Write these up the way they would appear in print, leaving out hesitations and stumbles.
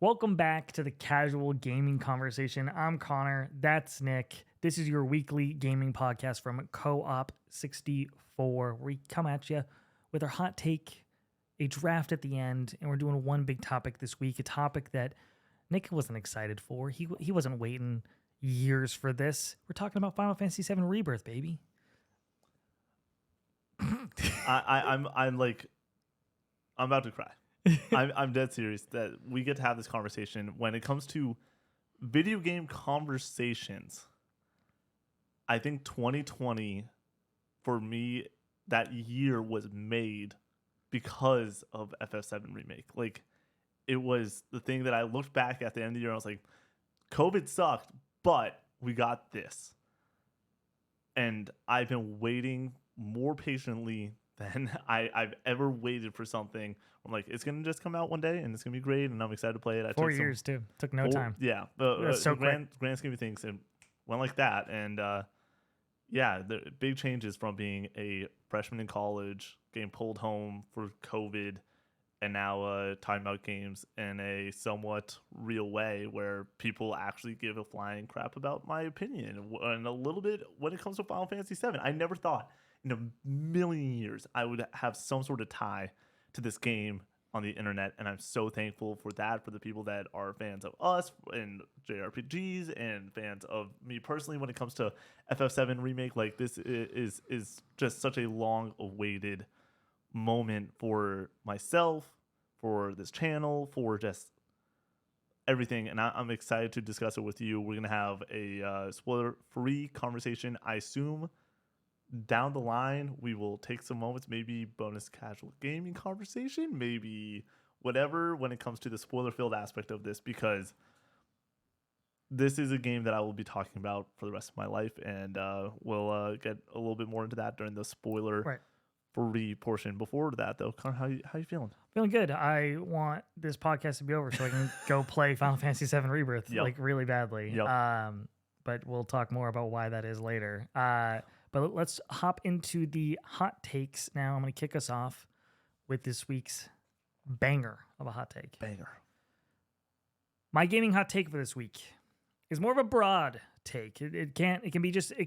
Welcome back to the Casual Gaming Conversation. I'm Connor. That's Nick. This is your weekly gaming podcast from Co-op 64. We come at you with our hot take, a draft at the end, and we're doing one big topic this week, a topic that Nick wasn't excited for. He wasn't waiting years for this. We're talking about Final Fantasy 7 Rebirth, baby. I'm about to cry. I'm dead serious that we get to have this conversation. When it comes to video game conversations, I think 2020 for me, that year was made because of FF7 Remake. Like, it was the thing that I looked back at the end of the year and I was like, COVID sucked, but we got this. And I've been waiting more patiently than I've ever waited for something. I'm like, it's going to just come out one day and it's going to be great and I'm excited to play it. 4 years too. Took no time. Yeah. So grand scheme of things, it went like that. And the big changes from being a freshman in college, getting pulled home for COVID, and now talking about games in a somewhat real way where people actually give a flying crap about my opinion and a little bit when it comes to Final Fantasy 7. I never thought in a million years I would have some sort of tie to this game on the internet, and I'm so thankful for that, for the people that are fans of us and JRPGs and fans of me personally when it comes to FF7 Remake. Like, this is just such a long awaited moment for myself, for this channel, for just everything, and I'm excited to discuss it with you. We're gonna have a spoiler-free conversation. I assume down the line we will take some moments, maybe bonus casual gaming conversation, maybe whatever, when it comes to the spoiler-filled aspect of this, because this is a game that I will be talking about for the rest of my life, and we'll get a little bit more into that during the spoiler-free portion. Before that, though, Connor, how you feeling? Feeling good. I want this podcast to be over so I can go play Final Fantasy 7 Rebirth like really badly. Yep. But we'll talk more about why that is later. But let's hop into the hot takes now. I'm going to kick us off with this week's banger of a hot take. Banger. My gaming hot take for this week is more of a broad take. It can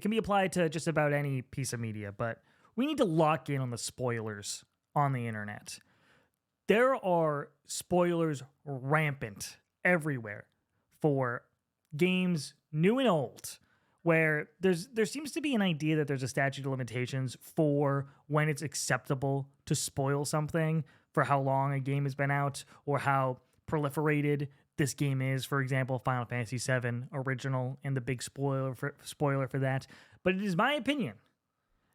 be applied to just about any piece of media, but we need to lock in on the spoilers on the internet. There are spoilers rampant everywhere for games new and old, where there seems to be an idea that there's a statute of limitations for when it's acceptable to spoil something, for how long a game has been out or how proliferated this game is. For example, Final Fantasy VII Original and the big spoiler for that. But it is my opinion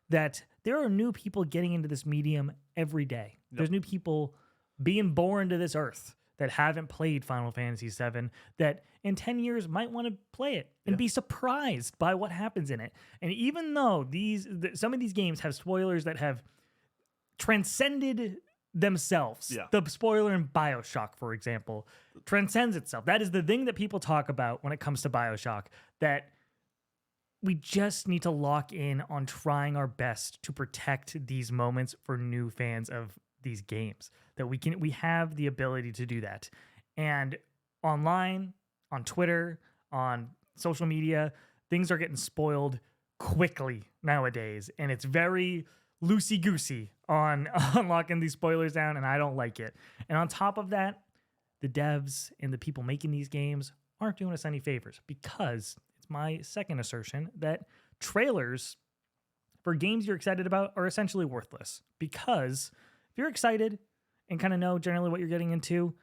that there are new people getting into this medium every day. Yep. There's new people being born to this earth that haven't played Final Fantasy VII, that in 10 years might want to play it and be surprised by what happens in it. And even though some of these games have spoilers that have transcended themselves, the spoiler in BioShock, for example, transcends itself. That is the thing that people talk about when it comes to BioShock, that we just need to lock in on trying our best to protect these moments for new fans of these games, that we have the ability to do that. And online, on Twitter, on social media, things are getting spoiled quickly nowadays, and it's very loosey-goosey on locking these spoilers down, and I don't like it. And on top of that, the devs and the people making these games aren't doing us any favors, because it's my second assertion that trailers for games you're excited about are essentially worthless, because if you're excited and kind of know generally what you're getting into,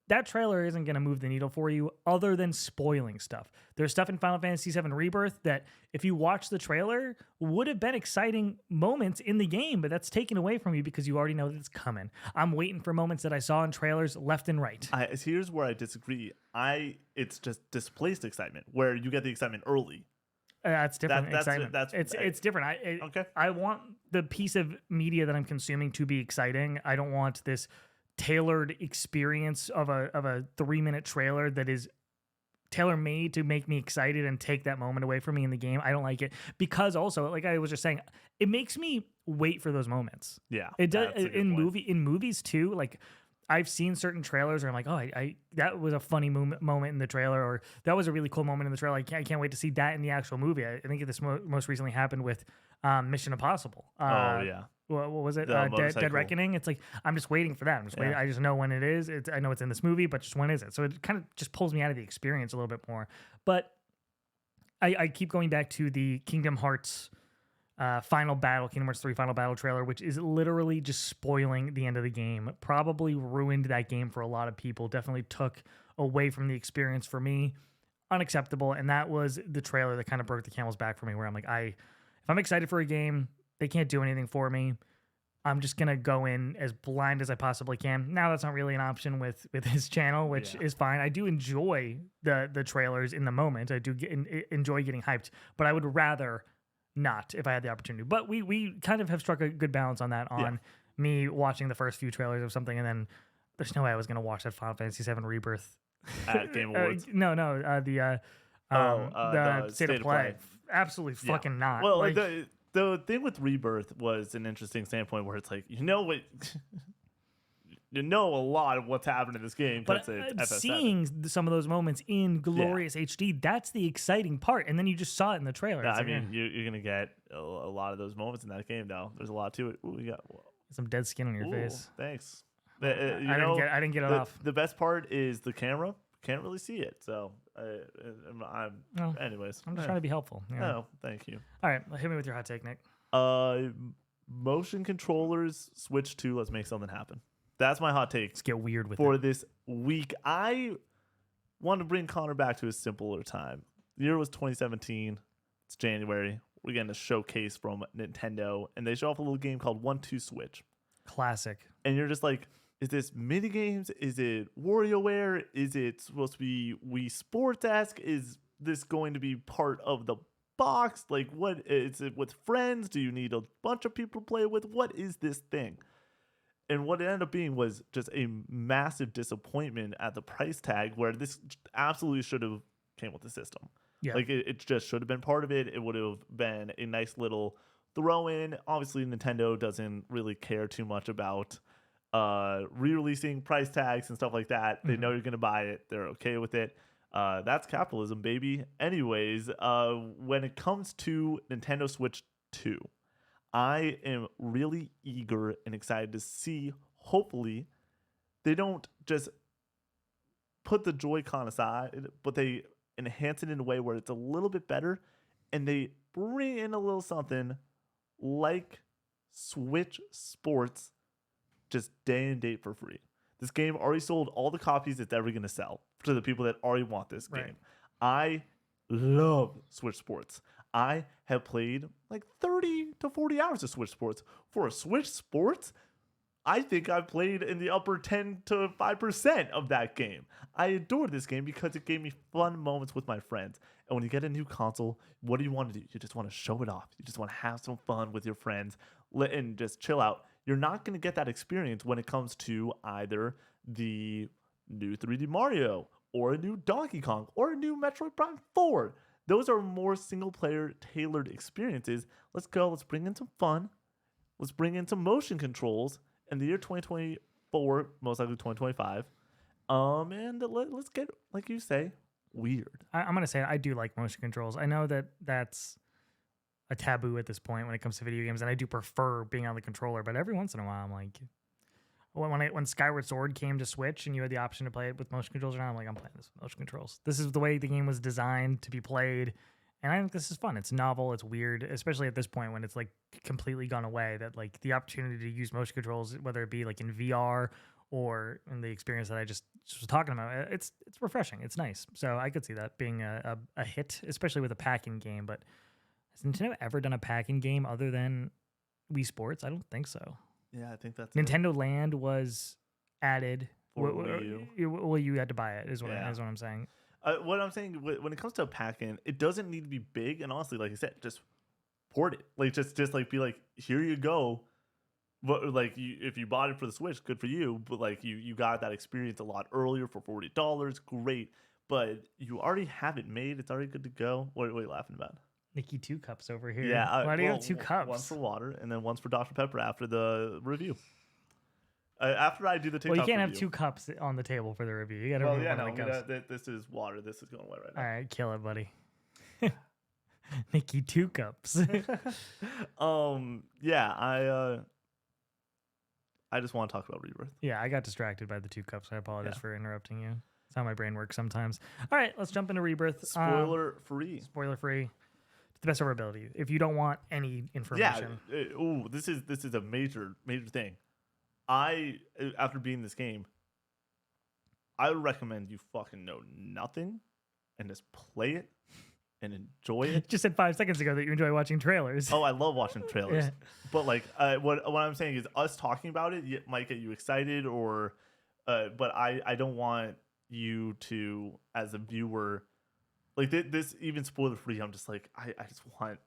that trailer isn't going to move the needle for you other than spoiling stuff. There's stuff in Final Fantasy VII Rebirth that if you watch the trailer would have been exciting moments in the game, but that's taken away from you because you already know that it's coming. I'm waiting for moments that I saw in trailers left and right. Here's where I disagree. It's just displaced excitement, where you get the excitement early. That's different. It's different. I want the piece of media that I'm consuming to be exciting. I don't want this tailored experience of a 3-minute trailer that is tailor-made to make me excited and take that moment away from me in the game. I don't like it, because also, like I was just saying, it makes me wait for those moments. Yeah, it does in movies too. Like, I've seen certain trailers where I'm like, oh, I that was a funny moment in the trailer, or that was a really cool moment in the trailer. I can't wait to see that in the actual movie. I think this most recently happened with Mission Impossible. Oh yeah, What was it? the Dead motorcycle. Reckoning. It's like I'm just waiting for that. I'm just waiting. Yeah. I just know when it is. I know it's in this movie, but just when is it? So it kind of just pulls me out of the experience a little bit more. But I keep going back to the Kingdom Hearts Kingdom Hearts 3 Final Battle trailer, which is literally just spoiling the end of the game. Probably ruined that game for a lot of people. Definitely took away from the experience for me. Unacceptable. And that was the trailer that kind of broke the camel's back for me, where I'm like, if I'm excited for a game, they can't do anything for me. I'm just gonna go in as blind as I possibly can. Now that's not really an option with his channel, which is fine. I do enjoy the trailers in the moment. I do enjoy getting hyped, but I would rather not if I had the opportunity. But we kind of have struck a good balance on that. On me watching the first few trailers of something, and then there's no way I was gonna watch that Final Fantasy 7 Rebirth at Game Awards. The State of Play. Absolutely fucking not. Well, like, the thing with Rebirth was an interesting standpoint where it's like, you know what, you know a lot of what's happened in this game. But seeing some of those moments in glorious HD, that's the exciting part. And then you just saw it in the trailer. Yeah, I mean, you're gonna get a lot of those moments in that game. Now there's a lot to it. Ooh, we got some dead skin on your face. Thanks. I didn't get it off. The best part is the camera. Can't really see it. So, anyways, I'm just trying to be helpful. Yeah. No, thank you. All right, hit me with your hot take, Nick. Motion controllers switch to let's make something happen. That's my hot take. Let's get weird with for it. This week. I want to bring Connor back to a simpler time. The year was 2017. It's January. We're getting a showcase from Nintendo, and they show off a little game called 1-2 Switch. Classic. And you're just like, is this mini games? Is it WarioWare? Is it supposed to be Wii Sports-esque? Is this going to be part of the box? Like, what is it with friends? Do you need a bunch of people to play with? What is this thing? And what it ended up being was just a massive disappointment at the price tag, where this absolutely should have came with the system. Yeah. Like, it just should have been part of it. It would have been a nice little throw in. Obviously, Nintendo doesn't really care too much about re-releasing price tags and stuff like that. They know you're going to buy it. They're okay with it. That's capitalism, baby. Anyways, when it comes to Nintendo Switch 2, I am really eager and excited to see, hopefully, they don't just put the Joy-Con aside, but they enhance it in a way where it's a little bit better, and they bring in a little something like Switch Sports, just day and date for free. This game already sold all the copies it's ever going to sell to the people that already want this game. I love Switch Sports. I have played like 30 to 40 hours of Switch Sports. For a Switch Sports, I think I've played in the upper 10 to 5% of that game. I adored this game because it gave me fun moments with my friends. And when you get a new console, what do you want to do? You just want to show it off. You just want to have some fun with your friends and just chill out. You're not going to get that experience when it comes to either the new 3D Mario or a new Donkey Kong or a new Metroid Prime 4. Those are more single-player tailored experiences. Let's go. Let's bring in some fun. Let's bring in some motion controls in the year 2024, most likely 2025. And let's get, like you say, weird. I'm going to say I do like motion controls. I know that that's a taboo at this point when it comes to video games, and I do prefer being on the controller, but every once in a while I'm like, when Skyward Sword came to Switch and you had the option to play it with motion controls, I'm like, I'm playing this with motion controls. This is the way the game was designed to be played, and I think this is fun. It's novel, it's weird, especially at this point when it's like completely gone away, that like the opportunity to use motion controls, whether it be like in VR or in the experience that I just was talking about, it's refreshing. It's nice. So I could see that being a hit, especially with a pack-in game. But has Nintendo ever done a pack-in game other than Wii Sports? I don't think so. Yeah, I think that's Nintendo Land was added. For Wii U. Well, you had to buy it, is what I'm saying. What I'm saying, when it comes to a pack-in, it doesn't need to be big. And honestly, like I said, just port it. Like just like be like, here you go. But like, if you bought it for the Switch, good for you. But like, you got that experience a lot earlier for $40. Great. But you already have it made. It's already good to go. What are you laughing about? Nikki 2 cups over here. Yeah. Why do you have 2 cups? One for water and then one's for Dr. Pepper after the review. After I do the TikTok Well, you can't have review, 2 cups on the table for the review. You got to Well, remove yeah, one no, of the cups. this is water. This is going away right All now. right, kill it, buddy. Nikki, 2 cups. Yeah, I just want to talk about Rebirth. Yeah, I got distracted by the 2 cups. I apologize Yeah. for interrupting you. That's how my brain works sometimes. All right, let's jump into Rebirth. Spoiler free. Spoiler free. To the best of our ability. If you don't want any information. Yeah. This is a major thing. After beating this game, I would recommend you fucking know nothing and just play it and enjoy it. Just said 5 seconds ago that you enjoy watching trailers. Oh, I love watching trailers. Yeah. But like, what I'm saying is, us talking about it might get you excited, or, but I don't want you to, as a viewer, like this even spoiler free. I'm just like, I just want.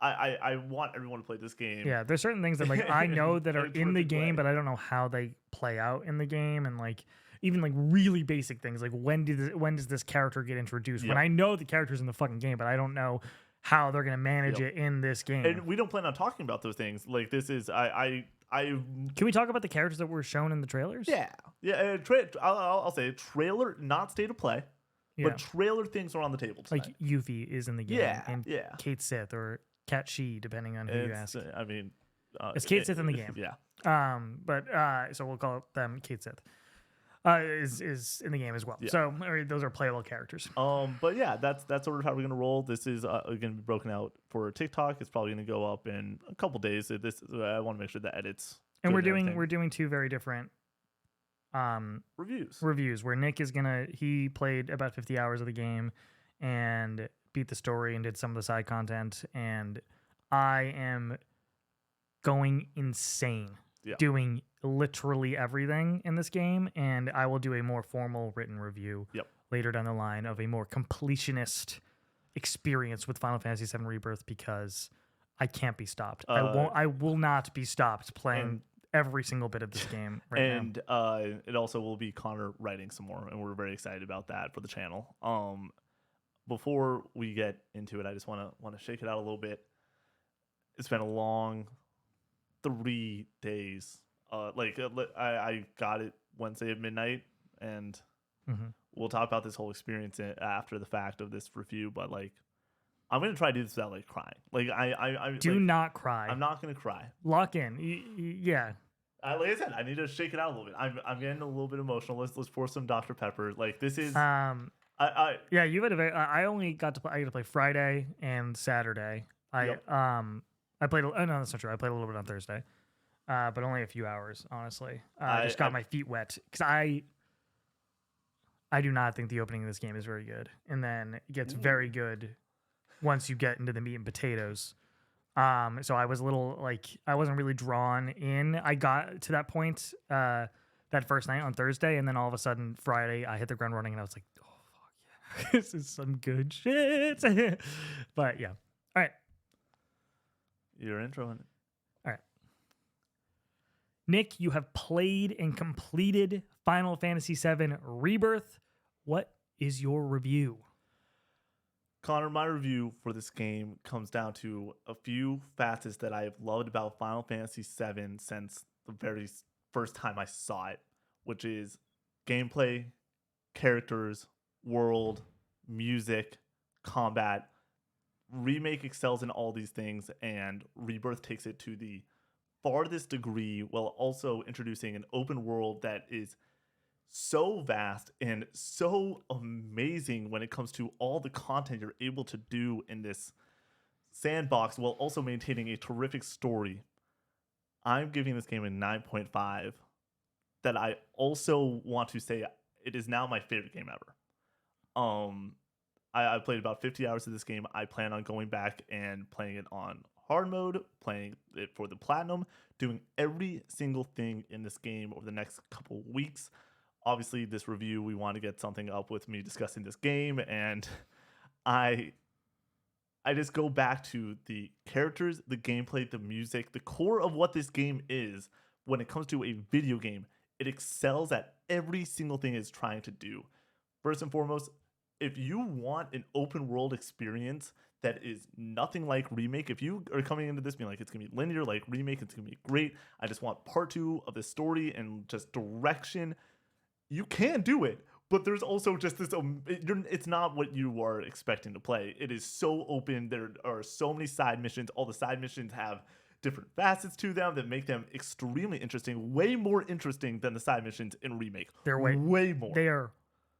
I want everyone to play this game. Yeah, there's certain things that like I know that are In a in the terrific game, way. but I don't know how they play out in the game, and like even like really basic things like when does this character get introduced? When Yep. I know the character's in the fucking game, but I don't know how they're gonna manage Yep. it in this game. And we don't plan on talking about those things. Like, this is I Can we talk about the characters that were shown in the trailers? yeah. I'll say trailer, not state of play, Yeah. but trailer things are on the table tonight. Like Yuffie is in the game, Yeah, and yeah. Kate Sith or Kat Shi, depending on who you ask. I mean, It's Kate Sith in the game. Yeah. But so we'll call them Kate Sith. Is in the game as well. Yeah. So those are playable characters. But yeah, that's sort of how we're gonna roll. This is going to be broken out for TikTok. It's probably gonna go up in a couple days. I want to make sure the edits. And good we're everything. doing 2 very different reviews. where Nick is he played about 50 hours of the game and beat the story and did some of the side content, and I am going insane Yeah. doing literally everything in this game, and I will do a more formal written review Yep. later down the line of a more completionist experience with Final Fantasy VII Rebirth, because I can't be stopped. I will not be stopped playing every single bit of this game right now. And it also will be Connor writing some more, and we're very excited about that for the channel. Before we get into it, I just want to shake it out a little bit. It's been a long 3 days. I got it Wednesday at midnight, and Mhm. we'll talk about this whole experience after the fact of this review. But like, I'm gonna try to do this without like crying. Like I Do like, not cry. I'm not gonna cry. Lock in. Yeah. Like I said, I need to shake it out a little bit. I'm getting a little bit emotional. Let's pour some Dr. Pepper. Like, this is Yeah, you had a very. I only got to play. I got to play Friday and Saturday. Yep. I played. Oh no, that's not true. I played a little bit on Thursday, but only a few hours. Honestly, I just got my feet wet because I do not think the opening of this game is very good, and then it gets very good once you get into the meat and potatoes. So I was a little like I wasn't really drawn in. I got to that point that first night on Thursday, and then all of a sudden Friday I hit the ground running, and I was like, oh fuck yeah, this is some good shit. But yeah, all right. your intro in it. Nick, you have played and completed Final Fantasy VII Rebirth. What is your review? Connor, my review for this game comes down to a few facets that I have loved about Final Fantasy VII since the very first time I saw it, which is gameplay, characters, world, music, combat. Remake excels in all these things, and Rebirth takes it to the farthest degree while also introducing an open world that is so vast and so amazing when it comes to all the content you're able to do in this sandbox while also maintaining a terrific story. I'm giving this game a 9.5 that I also want to say it is now my favorite game ever. I played about 50 hours of this game. I plan on going back and playing it on hard mode, playing it for the platinum, doing every single thing in this game over the next couple weeks. Obviously, this review, we want to get something up with me discussing this game, and I just go back to the characters, the gameplay, the music, the core of what this game is. When it comes to a video game, it excels at every single thing it's trying to do. First and foremost, if you want an open world experience that is nothing like Remake, if you are coming into this being like, it's going to be linear like Remake, it's going to be great, I just want part 2 of the story and just direction, you can do it. But there's also just this, it's not what you are expecting to play. It is so open. There are so many side missions. All the side missions have different facets to them that make them extremely interesting, way more interesting than the side missions in Remake. They're way more. They are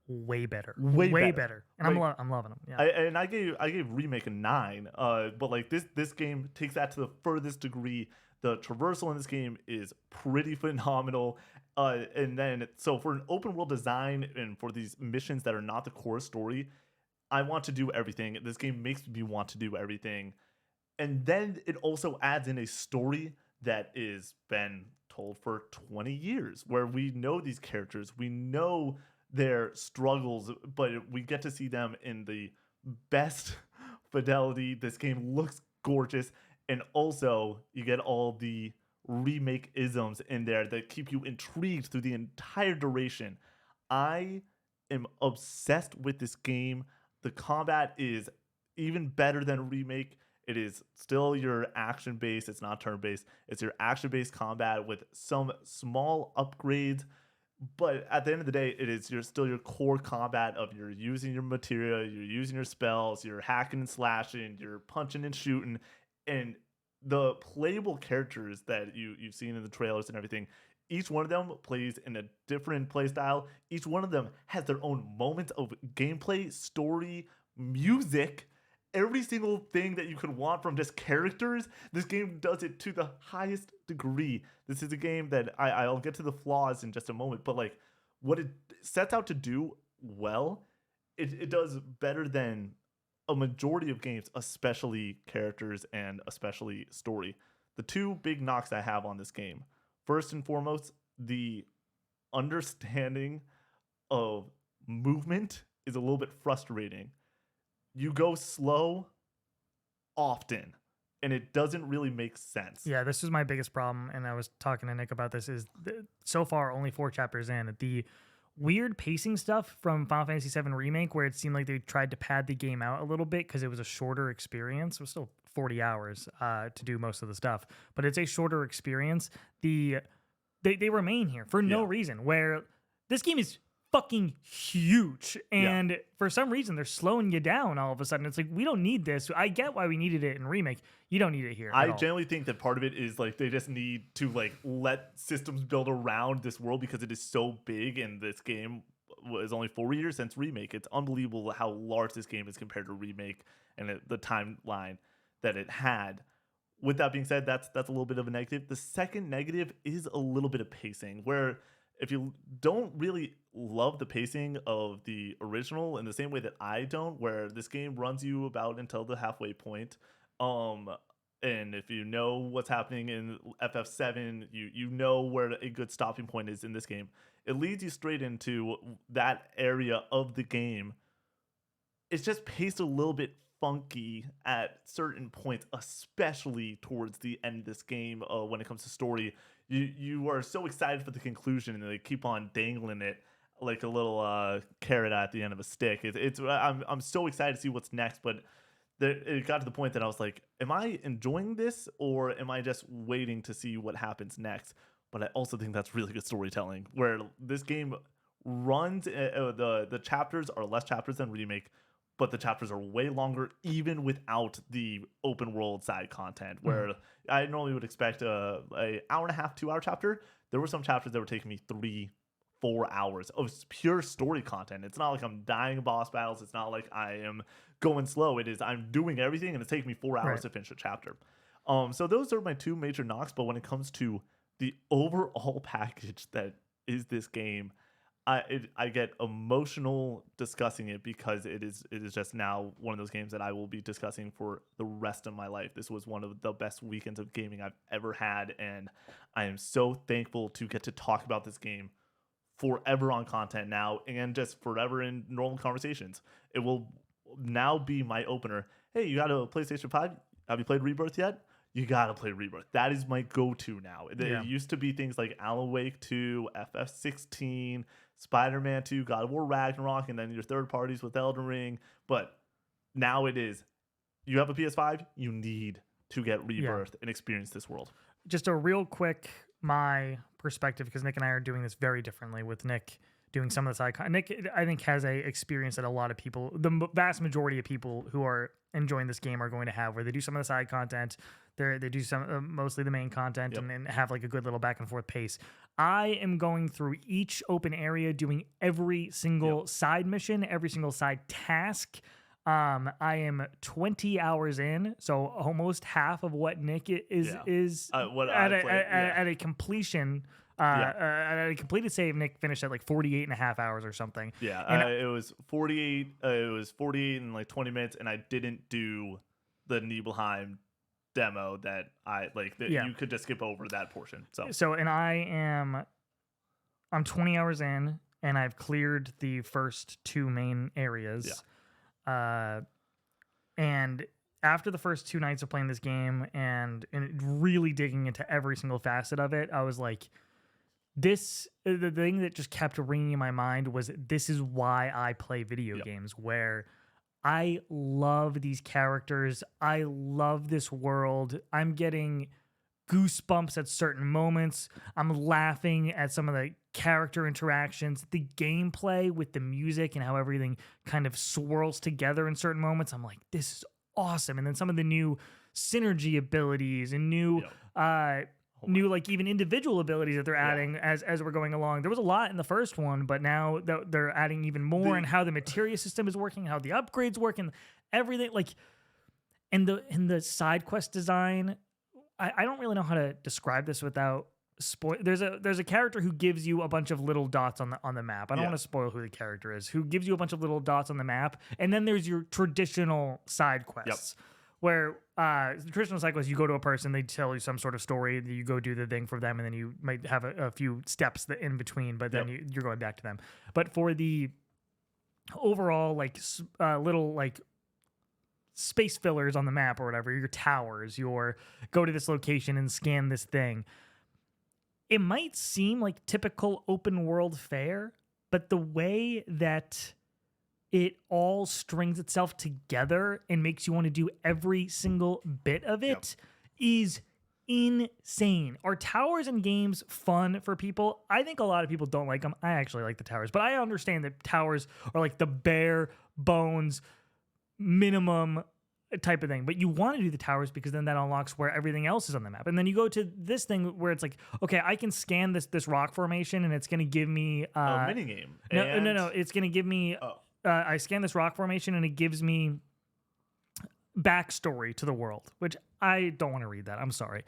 way better. Way better. better. And Like, I'm loving them. Yeah. I gave Remake a 9. But like this game takes that to the furthest degree. The traversal in this game is pretty phenomenal. And then so for an open world design and for these missions that are not the core story, I want to do everything. This game makes me want to do everything. And then it also adds in a story that is been told for 20 years, where we know these characters, we know their struggles, but we get to see them in the best fidelity. This game looks gorgeous. And also, you get all the Remake isms in there that keep you intrigued through the entire duration. I am obsessed with this game. The combat is even better than Remake. It is still your action based. It's not turn based. It's your action based combat with some small upgrades. But at the end of the day, it is still your core combat of you're using your materia, you're using your spells, you're hacking and slashing, you're punching and shooting. And the playable characters that you've seen in the trailers and everything, each one of them plays in a different play style. Each one of them has their own moments of gameplay, story, music, every single thing that you could want from just characters. This game does it to the highest degree. This is a game that I'll get to the flaws in just a moment, but like what it sets out to do well, it does better than a majority of games, especially characters and especially story. The two big knocks I have on this game, first and foremost, the understanding of movement is a little bit frustrating. You go slow often, and it doesn't really make sense. Yeah, this is my biggest problem, and I was talking to Nick about this, is so far only 4 chapters in, the weird pacing stuff from Final Fantasy VII Remake, where it seemed like they tried to pad the game out a little bit because it was a shorter experience. It was still 40 hours to do most of the stuff, but it's a shorter experience. They remain here for no reason, where this game is fucking huge, and for some reason they're slowing you down all of a sudden. It's like, we don't need this. I get why we needed it in Remake. You don't need it here. I generally think that part of it is like they just need to like let systems build around this world because it is so big, and this game was only 4 years since Remake. It's unbelievable how large this game is compared to Remake and the timeline that it had. With that being said, that's a little bit of a negative. The second negative is a little bit of pacing, where if you don't really love the pacing of the original in the same way that I don't, where this game runs you about until the halfway point, and if you know what's happening in FF7, you know where a good stopping point is in this game. It leads you straight into that area of the game. It's just paced a little bit funky at certain points, especially towards the end of this game. When it comes to story, you are so excited for the conclusion, and they keep on dangling it like a little carrot at the end of a stick. I'm so excited to see what's next, but it got to the point that I was like, am I enjoying this, or am I just waiting to see what happens next? But I also think that's really good storytelling, where this game runs, the chapters are less chapters than Remake, but the chapters are way longer, even without the open world side content, where I normally would expect a hour and a half, 2 hour chapter. There were some chapters that were taking me 3-4 hours of pure story content. It's not like I'm dying in boss battles. It's not like I am going slow. It is, I'm doing everything, and it's taking me 4 hours to finish a chapter. So those are my two major knocks. But when it comes to the overall package that is this game, I get emotional discussing it, because it is just now one of those games that I will be discussing for the rest of my life. This was one of the best weekends of gaming I've ever had, and I am so thankful to get to talk about this game forever on content now, and just forever in normal conversations. It will now be my opener. Hey, you got a PlayStation 5? Have you played Rebirth yet? You gotta play Rebirth. That is my go-to now. It used to be things like Alan Wake 2, FF16, Spider-Man 2, God of War Ragnarok, and then your third parties with Elden Ring. But now it is, you have a PS5, you need to get Rebirth and experience this world. Just a real quick, my perspective, because Nick and I are doing this very differently, with Nick doing some of this icon. Nick, I think, has a experience that a lot of people, the vast majority of people who are enjoying this game, are going to have, where they do some of the side content, they do some mostly the main content, and have like a good little back and forth pace. I am going through each open area, doing every single side mission, every single side task. I am 20 hours in, so almost half of what Nick is at a completion. At a completed save, Nick finished at like 48 and a half hours or something. Yeah, it was 48. It was 48 in like 20 minutes, and I didn't do the Nibelheim demo that I like. You could just skip over that portion. So and I'm 20 hours in, and I've cleared the first 2 main areas. Yeah. And after the first 2 nights of playing this game and really digging into every single facet of it, I was like, the thing that just kept ringing in my mind was, this is why I play video games, where I love these characters. I love this world. I'm getting goosebumps at certain moments. I'm laughing at some of the character interactions, the gameplay with the music and how everything kind of swirls together in certain moments. I'm like, this is awesome. And then some of the new synergy abilities and new like even individual abilities that they're adding as we're going along. There was a lot in the first one, but now they're adding even more, and how the materia system is working, how the upgrades work, and everything. Like, and the side quest design, I don't really know how to describe this without spoil. There's a character who gives you a bunch of little dots on the map. I don't want to spoil who the character is, who gives you a bunch of little dots on the map, and then there's your traditional side quests. Where the traditional side quests, you go to a person, they tell you some sort of story, you go do the thing for them, and then you might have a few steps in between, but then you're going back to them. But for the overall, like, little, like, space fillers on the map or whatever, your towers, your go to this location and scan this thing, it might seem like typical open world fare, but the way that it all strings itself together and makes you want to do every single bit of it is insane. Are towers in games fun for people? I think a lot of people don't like them. I actually like the towers, but I understand that towers are like the bare bones minimum type of thing. But you want to do the towers because then that unlocks where everything else is on the map. And then you go to this thing where it's like, okay, I can scan this rock formation and it's going to give me a minigame. No. It's going to give me... I scan this rock formation and it gives me backstory to the world, which I don't want to read that. I'm sorry.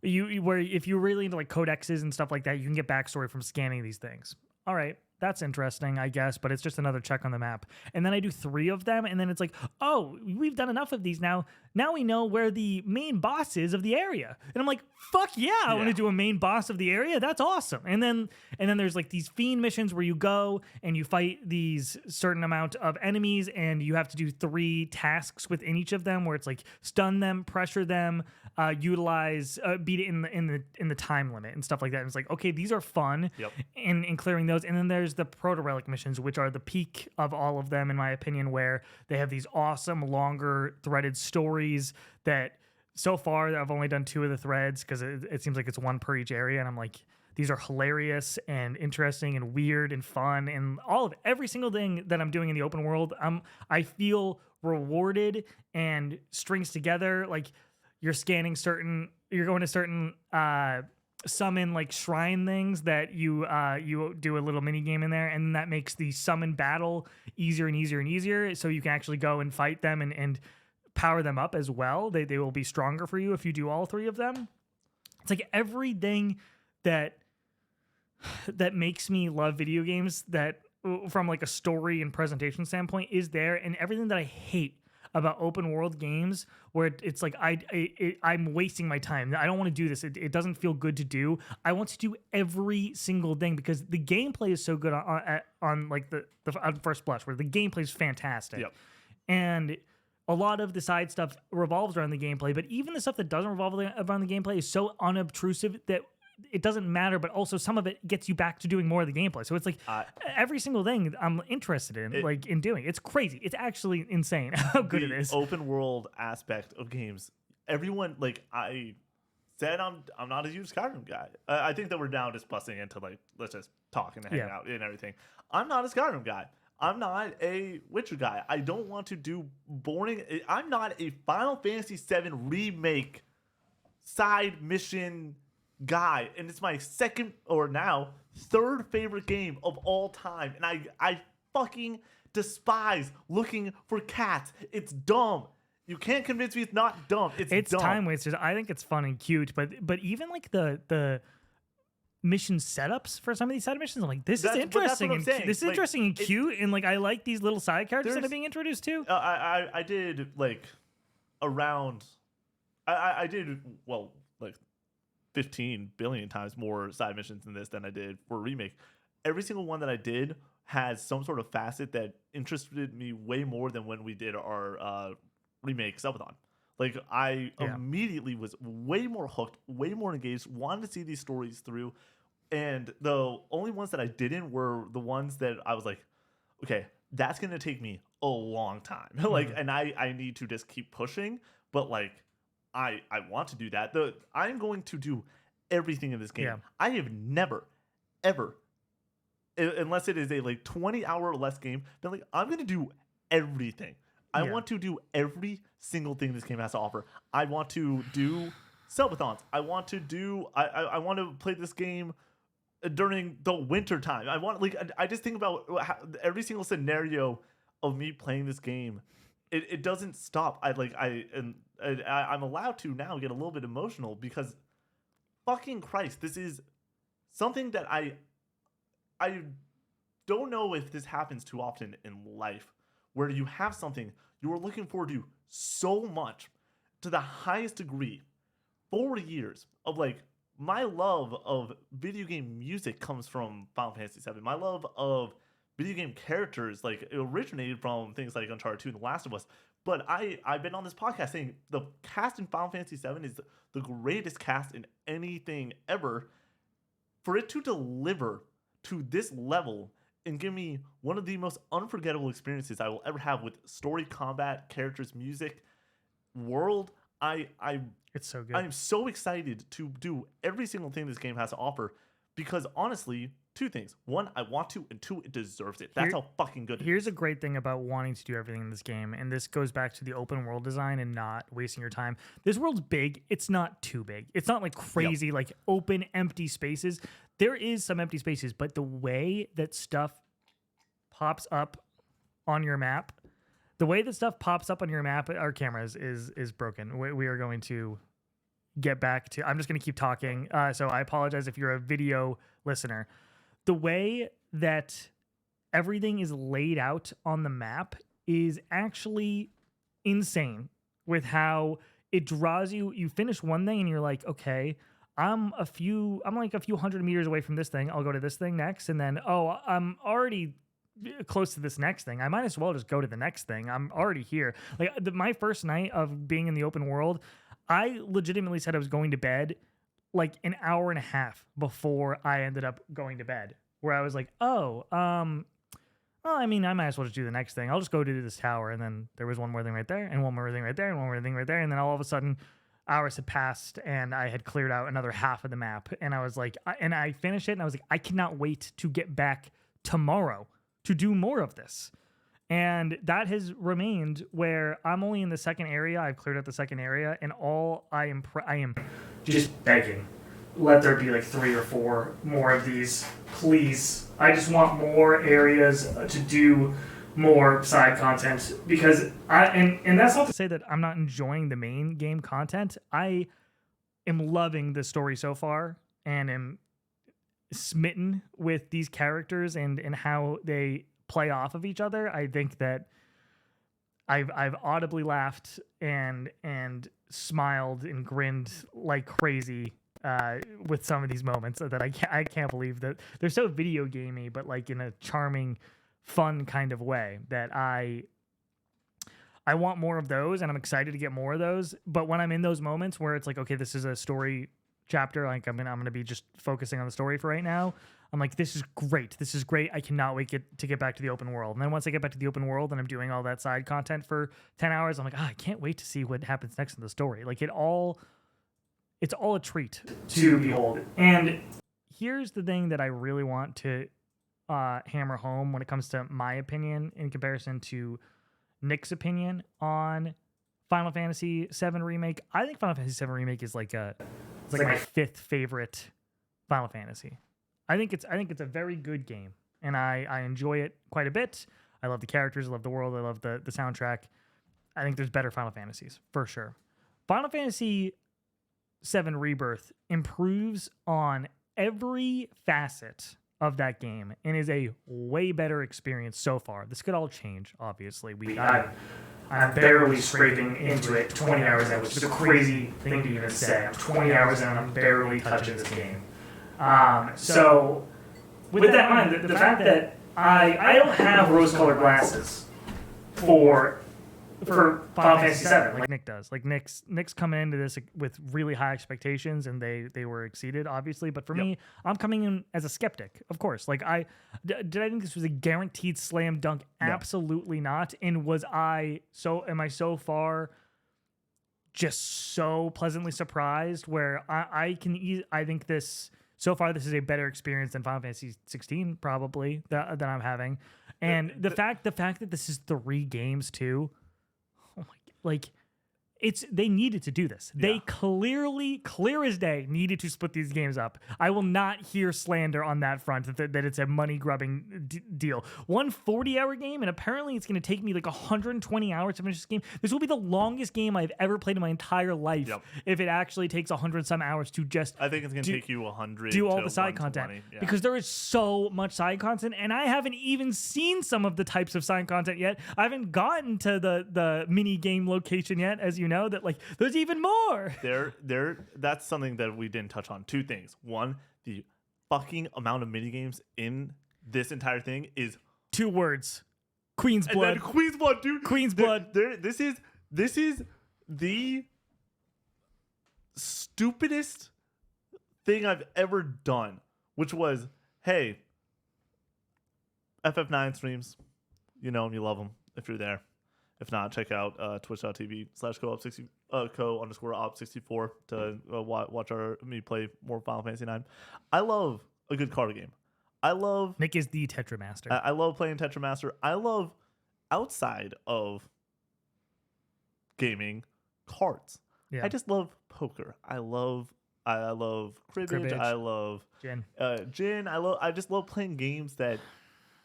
Where if you're really into like codexes and stuff like that, you can get backstory from scanning these things. All right, that's interesting, I guess, but it's just another check on the map. And then I do 3 of them, and then it's like, oh, we've done enough of these now. Now we know where the main boss is of the area. And I'm like, fuck yeah, I want to do a main boss of the area. That's awesome. And then there's like these fiend missions where you go and you fight these certain amount of enemies, and you have to do 3 tasks within each of them, where it's like stun them, pressure them, utilize, beat it in the time limit and stuff like that. And it's like, okay, these are fun in clearing those. And then there's the proto relic missions, which are the peak of all of them, in my opinion, where they have these awesome longer threaded stories that so far I've only done 2 of the threads because it seems like it's 1 per each area. And I'm like, these are hilarious and interesting and weird and fun, and every single thing that I'm doing in the open world, I feel rewarded and strings together. Like, you're going to certain summon like shrine things that you do a little mini game in there, and that makes the summon battle easier and easier and easier, so you can actually go and fight them and power them up as well. They will be stronger for you if you do all 3 of them. It's like everything that makes me love video games, that from like a story and presentation standpoint, is there, and everything that I hate about open world games, where it's like I'm wasting my time. I don't want to do this. It doesn't feel good to do. I want to do every single thing because the gameplay is so good on like the on first blush, where the gameplay is fantastic. And a lot of the side stuff revolves around the gameplay, but even the stuff that doesn't revolve around the gameplay is so unobtrusive that it doesn't matter, but also some of it gets you back to doing more of the gameplay. So it's like every single thing I'm interested in, in doing. It's crazy. It's actually insane how good it is. Open world aspect of games. Everyone, like I said, I'm not a huge Skyrim guy. I think that we're now just busting into like, let's just talk and hang out and everything. I'm not a Skyrim guy. I'm not a Witcher guy. I don't want to do boring. I'm not a Final Fantasy VII remake side mission guy, and it's my second or now third favorite game of all time, and I fucking despise looking for cats. It's dumb. You can't convince me it's not dumb. It's dumb. Time wasters. I think it's fun and cute, but even like the mission setups for some of these side missions, I'm like, this is interesting and this is like, interesting and cute, and like I like these little side characters that are being introduced to. I did like around. I did well like 15 billion times more side missions in this than I did for a remake. Every single one that I did has some sort of facet that interested me way more than when we did our remake subathon. Like I immediately was way more hooked, way more engaged, wanted to see these stories through. And the only ones that I didn't were the ones that I was like, okay, that's going to take me a long time. Like, and I need to just keep pushing, but like, I want to do that. I'm going to do everything in this game. Yeah. I have never, ever, unless it is a like 20-hour or less game, been like, I'm going to do everything. I want to do every single thing this game has to offer. I want to do subathons. I want to play this game during the winter time. I just think about every single scenario of me playing this game. It doesn't stop. I'm allowed to now get a little bit emotional because fucking Christ, this is something that I don't know if this happens too often in life, where you have something you are looking forward to so much to the highest degree. 4 years of like my love of video game music comes from Final Fantasy VII. My love of video game characters like it originated from things like Uncharted 2 and The Last of Us. But I've been on this podcast saying the cast in Final Fantasy VII is the greatest cast in anything ever. For it to deliver to this level and give me one of the most unforgettable experiences I will ever have with story, combat, characters, music, world, it's so good. I'm so excited to do every single thing this game has to offer because honestly, two things. One, I want to, and two, it deserves it. That's how fucking good it is. Here's a great thing about wanting to do everything in this game, and this goes back to the open world design and not wasting your time. This world's big. It's not too big. It's not like crazy, like open, empty spaces. There is some empty spaces, but the way that stuff pops up on your map, our cameras is broken. We are going to get back to, I'm just going to keep talking. So I apologize if you're a video listener. The way that everything is laid out on the map is actually insane with how it draws you. You finish one thing and you're like, okay, I'm like a few hundred meters away from this thing. I'll go to this thing next. And then, I'm already close to this next thing. I might as well just go to the next thing. I'm already here. Like my first night of being in the open world, I legitimately said I was going to bed like an hour and a half before I ended up going to bed, where I was like, well, I mean, I might as well just do the next thing. I'll just go to this tower. And then there was one more thing right there and one more thing right there and one more thing right there. And then all of a sudden hours had passed and I had cleared out another half of the map. And I was like, and I finished it and I was like, I cannot wait to get back tomorrow to do more of this. And that has remained where I'm only in the second area. I've cleared out the second area, and all I am just begging. Let there be like 3 or 4 more of these, please. I just want more areas to do more side content because and that's not to say that I'm not enjoying the main game content. I am loving the story so far and am smitten with these characters and how they play off of each other. I think that I've audibly laughed and smiled and grinned like crazy with some of these moments that I can't believe that they're so video gamey, but like in a charming, fun kind of way that I want more of those, and I'm excited to get more of those. But when I'm in those moments where it's like, okay, this is a story chapter. Like I'm gonna be just focusing on the story for right now. I'm like, this is great. This is great. I cannot wait to get back to the open world. And then once I get back to the open world and I'm doing all that side content for 10 hours, I'm like, I can't wait to see what happens next in the story. Like it's all a treat to behold. And here's the thing that I really want to hammer home when it comes to my opinion in comparison to Nick's opinion on Final Fantasy VII Remake. I think Final Fantasy VII Remake is like my fifth favorite Final Fantasy. I think it's a very good game, and I enjoy it quite a bit. I love the characters, I love the world, I love the soundtrack. I think there's better Final Fantasies for sure. Final Fantasy VII Rebirth improves on every facet of that game and is a way better experience so far. This could all change, obviously. I'm barely scraping into it 20 hours in, which is a crazy thing to even say. I'm 20 hours in and I'm barely touching this game. So, with that in mind, the fact that I don't have rose-colored glasses for Final Fantasy VII, like Nick does. Like Nick's coming into this with really high expectations, and they were exceeded, obviously. But for me, I'm coming in as a skeptic, of course. Like did I think this was a guaranteed slam dunk? No. Absolutely not. And am I so far just so pleasantly surprised where I think this. So far, this is a better experience than Final Fantasy 16, probably that I'm having, and the fact that this is 3 games too. Oh my! Like, they needed to do this. They clearly, clear as day, needed to split these games up. I will not hear slander on that front that it's a money grubbing deal. 40-hour game, and apparently it's going to take me like 120 hours to finish this game. This will be the longest game I've ever played in my entire life. If it actually takes 100 some hours to just, I think it's going to take you 100. Do all the side content because there is so much side content, and I haven't even seen some of the types of side content yet. I haven't gotten to the mini game location yet, as you know. That like there's even more. That's something that we didn't touch on. 2 things. One, the fucking amount of minigames in this entire thing is 2 words. Queen's Blood. Queen's Blood, dude. Queen's Blood. This is the stupidest thing I've ever done, which was, hey, FF9 streams, you know, and you love them if you're there. If not, check out twitch.tv/co_op64 to watch me play more Final Fantasy 9. I love a good card game. Nick is the Tetramaster. I love playing Tetramaster. I love, outside of gaming, cards. Yeah. I just love poker. I love cribbage. I love gin. I just love playing games that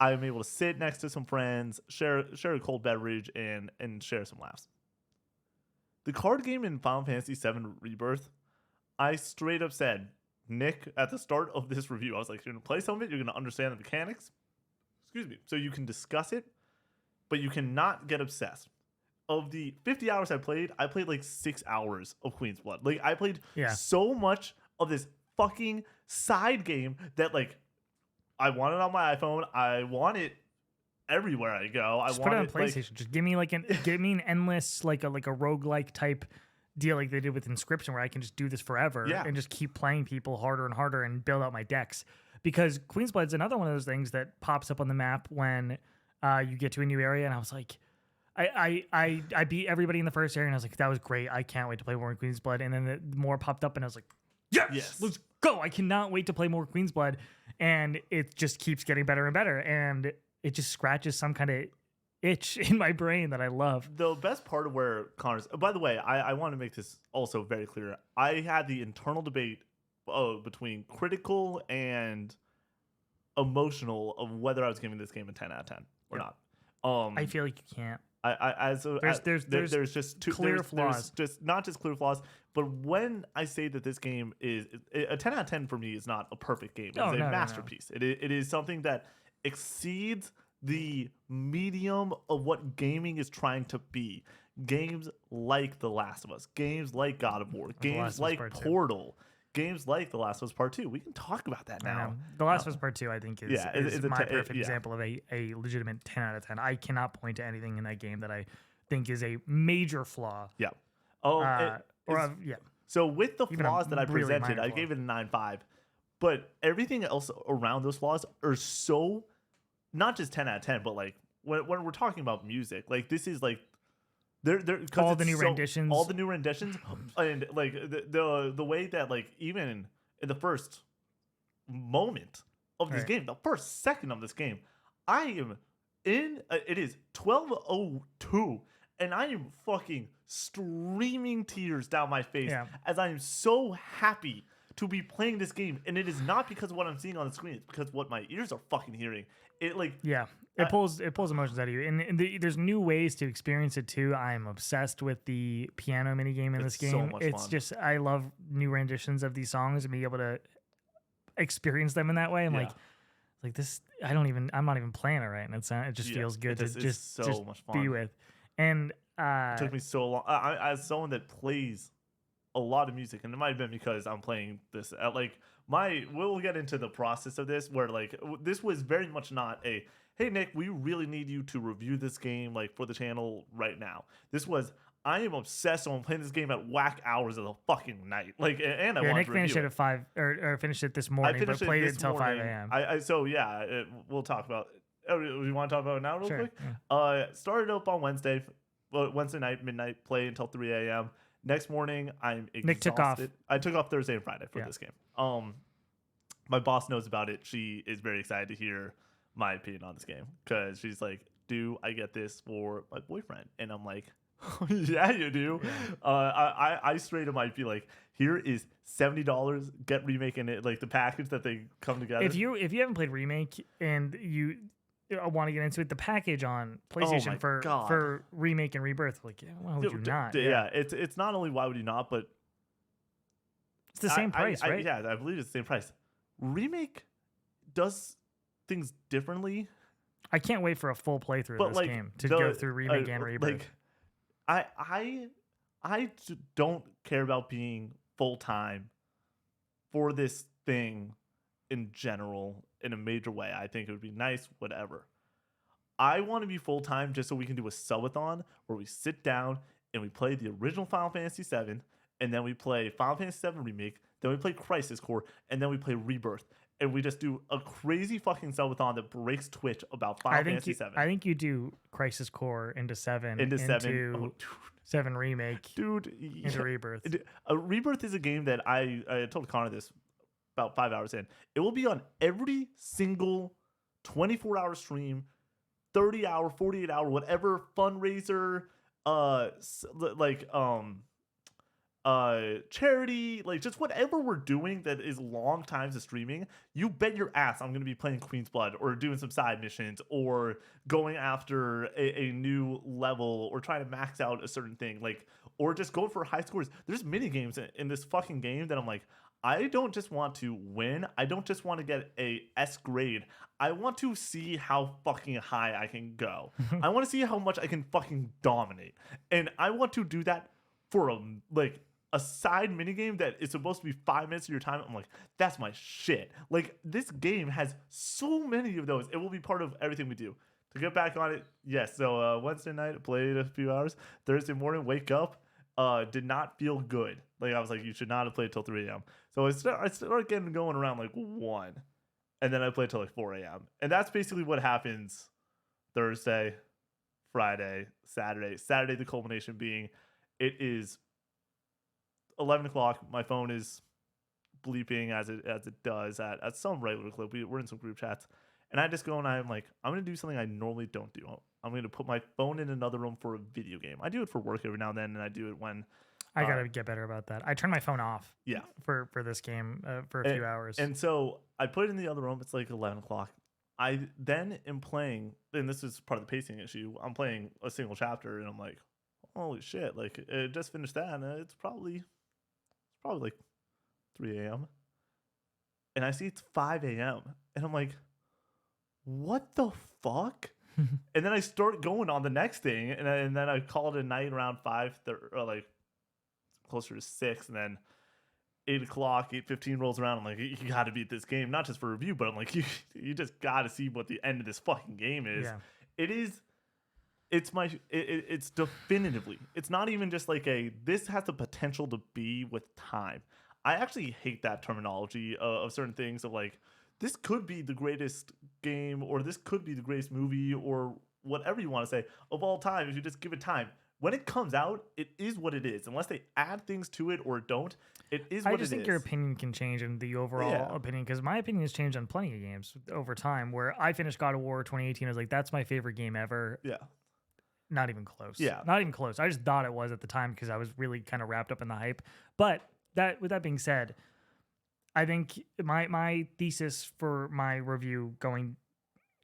I'm able to sit next to some friends, share a cold beverage, and share some laughs. The card game in Final Fantasy VII Rebirth, I straight up said, Nick, at the start of this review, I was like, you're going to play some of it, you're going to understand the mechanics, so you can discuss it, but you cannot get obsessed. Of the 50 hours I played like 6 hours of Queen's Blood. Like, I played so much of this fucking side game that, like, I want it on my iPhone. I want it everywhere I go. Just put it on PlayStation. Just give me an endless like a roguelike type deal like they did with Inscription, where I can just do this forever and just keep playing people harder and harder and build out my decks. Because Queen's Blood's another one of those things that pops up on the map when you get to a new area, and I was like, I beat everybody in the first area, and I was like, that was great. I can't wait to play more Queen's Blood. And then more popped up, and I was like, yes, let's go. I cannot wait to play more Queen's Blood. And it just keeps getting better and better. And it just scratches some kind of itch in my brain that I love. The best part of where Connor's... by the way, I want to make this also very clear. I had the internal debate between critical and emotional of whether I was giving this game a 10 out of 10 or not. I feel like you can't. There's just clear flaws. There's just not just clear flaws, but when I say that this game is a 10 out of 10 for me, is not a perfect game. It's a masterpiece. No. It is something that exceeds the medium of what gaming is trying to be. Games like The Last of Us, games like God of War, games like Portal. Games like The Last of Us Part 2. We can talk about that now. The Last of Us Part 2, I think, is my perfect example of a legitimate 10 out of 10. I cannot point to anything in that game that I think is a major flaw. Yeah. So with the Even a flaws that I really presented, minor I flaw. gave it a 9.5. But everything else around those flaws are so not just 10 out of 10, but like when we're talking about music, like this is like they're All the new renditions. all the new renditions, and like the way that like even in the first moment of this Right. game, the first second of this game, I am in. It is 12:02, and I am fucking streaming tears down my face Yeah. as I am so happy to be playing this game, and it is not because of what I'm seeing on the screen; it's because what my ears are fucking hearing. It like Yeah, it pulls emotions out of you, and there's new ways to experience it too. I'm obsessed with the piano mini game in this It's so game. much It's fun. just I love new renditions of these songs and be able to experience them in that way. I'm Yeah. like this. I'm not even playing it right, and it just Yeah, feels good it to is just so much be fun. with. And It took me so long. As someone that plays a lot of music, and it might have been because I'm playing this at like we'll get into the process of this where like this was very much not a hey Nick, we really need you to review this game like for the channel right now. This was I am obsessed on playing this game at whack hours of the fucking night. Like and I yeah, want Nick to finished review it at 5 or finished it this morning, but finished it played it this until morning. 5 a.m. So yeah, we'll talk about. We want to talk about it now real Sure, quick. yeah. Started up on Wednesday night, midnight, play until 3 a.m. Next morning, I'm exhausted. Nick took off. I took off Thursday and Friday for Yeah. this game. My boss knows about it. She is very excited to hear my opinion on this game because she's like, "Do I get this for my boyfriend?" And I'm like, "Yeah, you do." Yeah. I straight up might be like, "Here is $70. Get Remake in it, like the package that they come together." If you haven't played Remake and you want to get into it, the package on PlayStation God. for Remake and Rebirth, like why would you not? Yeah, it's not only why would you not, but It's the same price, right? Yeah, I believe it's the same price. Remake does things differently, I can't wait for a full playthrough but of this like game to go through Remake and Rebirth. Like, I don't care about being full time for this thing in general in a major way. I think it would be nice, whatever. I want to be full time just so we can do a subathon where we sit down and we play the original Final Fantasy VII, and then we play Final Fantasy VII Remake, then we play Crisis Core, and then we play Rebirth, and we just do a crazy fucking subathon that breaks Twitch about Final Fantasy VII. I think you do Crisis Core into 7, Into 7. Oh, dude. 7 Remake, Dude, into Rebirth. Rebirth is a game that I told Connor this about 5 hours in. It will be on every single 24-hour stream, 30-hour, 48-hour, whatever fundraiser, charity, like just whatever we're doing that is long times of streaming. You bet your ass I'm gonna be playing Queen's Blood or doing some side missions or going after a new level or trying to max out a certain thing, like or just going for high scores. There's mini games in this fucking game that I'm like, I don't just want to win. I don't just want to get a S grade. I want to see how fucking high I can go. I want to see how much I can fucking dominate. And I want to do that for a side minigame that is supposed to be 5 minutes of your time. I'm like, that's my shit. Like, this game has so many of those. It will be part of everything we do. To get back on it, yes. So Wednesday night, I played a few hours. Thursday morning, wake up. Did not feel good. Like, I was like, you should not have played till 3 a.m. So I started getting going around like 1. And then I played till like 4 a.m. And that's basically what happens Thursday, Friday, Saturday. Saturday, the culmination being it is 11 o'clock. My phone is bleeping as it does at some regular clip. We're in some group chats. And I just go and I'm like, I'm going to do something I normally don't do. I'm going to put my phone in another room for a video game. I do it for work every now and then, and I do it when... I got to get better about that. I turn my phone off for this game for a few hours. And so I put it in the other room. It's like 11 o'clock. I then am playing, and this is part of the pacing issue. I'm playing a single chapter, and I'm like, holy shit. Like, it just finished that, and it's probably like 3 a.m. And I see it's 5 a.m. And I'm like, what the fuck? And then I start going on the next thing, and then I call it a night around 5:30, or like closer to 6, and then 8 o'clock, 8:15 rolls around. I'm like, you got to beat this game, not just for review, but I'm like, you just got to see what the end of this fucking game is. Yeah. It is It's definitively, it's not even just like this has the potential to be with time. I actually hate that terminology of certain things of like, this could be the greatest game, or this could be the greatest movie, or whatever you want to say of all time if you just give it time. When it comes out, it is what it is. Unless they add things to it or don't, it is what it is. I just think your opinion can change in the overall opinion, because my opinion has changed on plenty of games over time. Where I finished God of War 2018, I was like, that's my favorite game ever. Yeah. Not even close. Yeah. Not even close. I just thought it was at the time because I was really kind of wrapped up in the hype. But with that being said, I think my thesis for my review going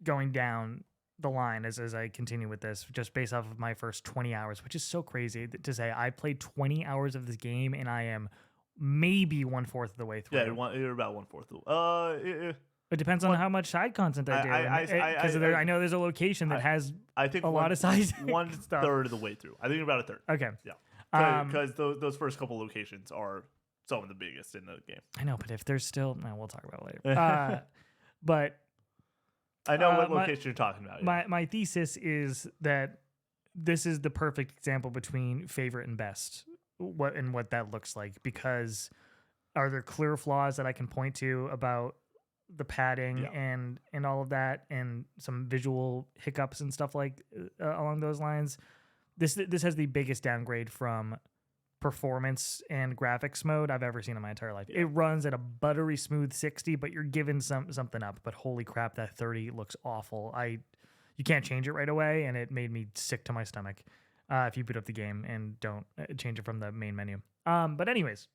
down the line as I continue with this, just based off of my first 20 hours, which is so crazy to say. I played 20 hours of this game and I am maybe 1/4 of the way through. Yeah, you're about 1/4. It depends on how much side content I do. Because I know there's a location that has I think a lot of side 1/3 of the way through. I think you're about 1/3. Okay. Yeah. Because those first couple locations are some of the biggest in the game. I know, but if there's still, we'll talk about it later. But I know what location you're talking about. Yeah. My thesis is that this is the perfect example between favorite and best, what that looks like. Because are there clear flaws that I can point to about the padding and all of that, and some visual hiccups and stuff like along those lines? This has the biggest downgrade from performance and graphics mode I've ever seen in my entire life. It runs at a buttery smooth 60, but you're giving something up. But holy crap, that 30 looks awful. You can't change it right away, and it made me sick to my stomach if you boot up the game and don't change it from the main menu. But anyways,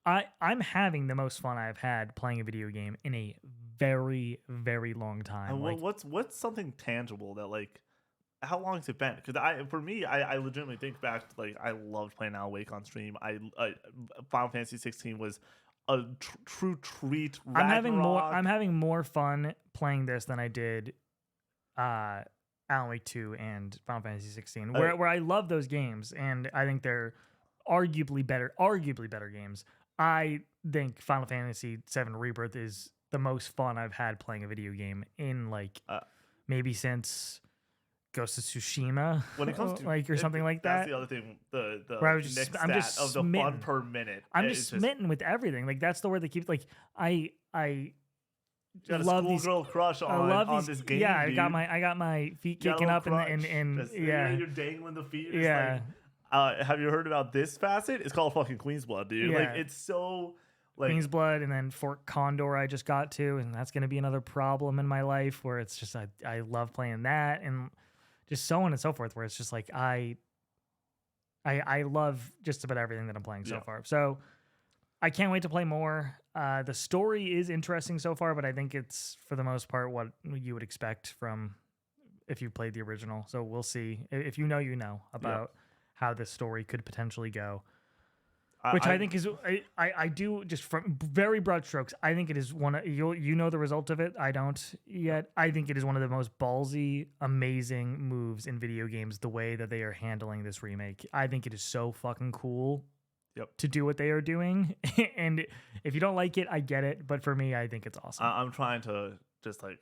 I'm having the most fun I've had playing a video game in a very, very long time. What's something tangible that, like, how long has it been? Because I legitimately think back to, like, I loved playing Alan Wake on stream. Final Fantasy 16 was a true treat. I'm having more fun playing this than I did Alan Wake 2 and Final Fantasy 16, where I love those games and I think they're arguably better games. I think Final Fantasy 7 Rebirth is the most fun I've had playing a video game in maybe since Ghost of Tsushima, when it comes to or something like that. That's the other thing. The I'm just of the fun per minute. I'm just smitten with everything. Like, that's the word that keeps, like, I got love a schoolgirl crush on this game. Yeah, dude. I got my feet kicking up and you're dangling the feet. Yeah. Have you heard about this facet? It's called fucking Queen's Blood, dude. Yeah. Like, it's so, like, Queen's Blood, and then Fort Condor I just got to, and that's going to be another problem in my life where it's just I love playing that, and just so on and so forth, where it's just like I love just about everything that I'm playing so far. So I can't wait to play more. The story is interesting so far, but I think it's, for the most part, what you would expect from if you played the original. So we'll see. If you know about how this story could potentially go. Which I think is, I do, just from very broad strokes, I think it is you know the result of it. I don't yet. I think it is one of the most ballsy, amazing moves in video games, the way that they are handling this remake. I think it is so fucking cool to do what they are doing. And if you don't like it, I get it. But for me, I think it's awesome. I'm trying to just, like,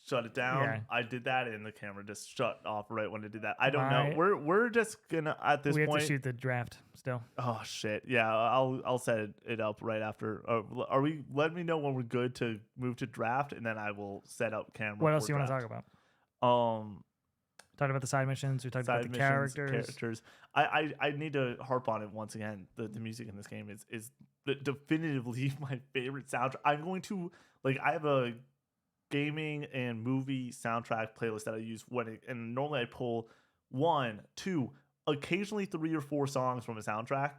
shut it down. Yeah. I did that, and the camera just shut off right when I did that. I don't know. We're just gonna, at this point, we have to shoot the draft still. Oh shit! Yeah, I'll set it up right after. Are we? Let me know when we're good to move to draft, and then I will set up camera. What else do you want to talk about? Talked about the side missions. We talked about the characters. I need to harp on it once again. The music in this game is definitively my favorite soundtrack. I'm going to, like, I have a gaming and movie soundtrack playlist that I use and normally I pull 1, 2, occasionally 3 or 4 songs from a soundtrack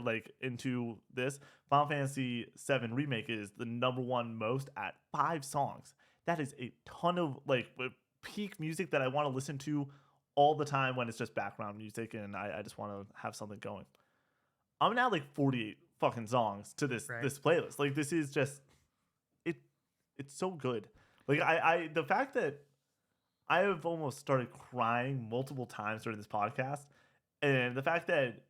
like into this. Final Fantasy 7 Remake is the #1 most at 5 songs. That is a ton of, like, peak music that I want to listen to all the time when it's just background music and I just want to have something going. I'm now like 48 fucking songs to this playlist. Like, this is just it's so good. Like, I the fact that I have almost started crying multiple times during this podcast, and the fact that,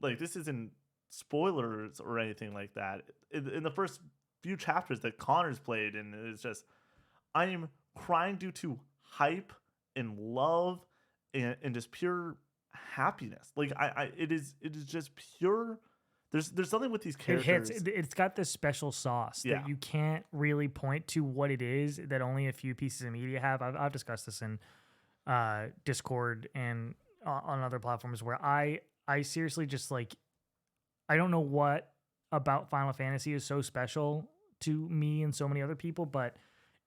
like, this isn't spoilers or anything like that. In the first few chapters that Connor's played, and it's just, I am crying due to hype and love and just pure happiness. Like it is just pure. There's something with these It characters. hits. It's got this special sauce Yeah. that you can't really point to what it is, that only a few pieces of media have. I've discussed this in Discord and on other platforms where I seriously just like, I don't know what about Final Fantasy is so special to me and so many other people, but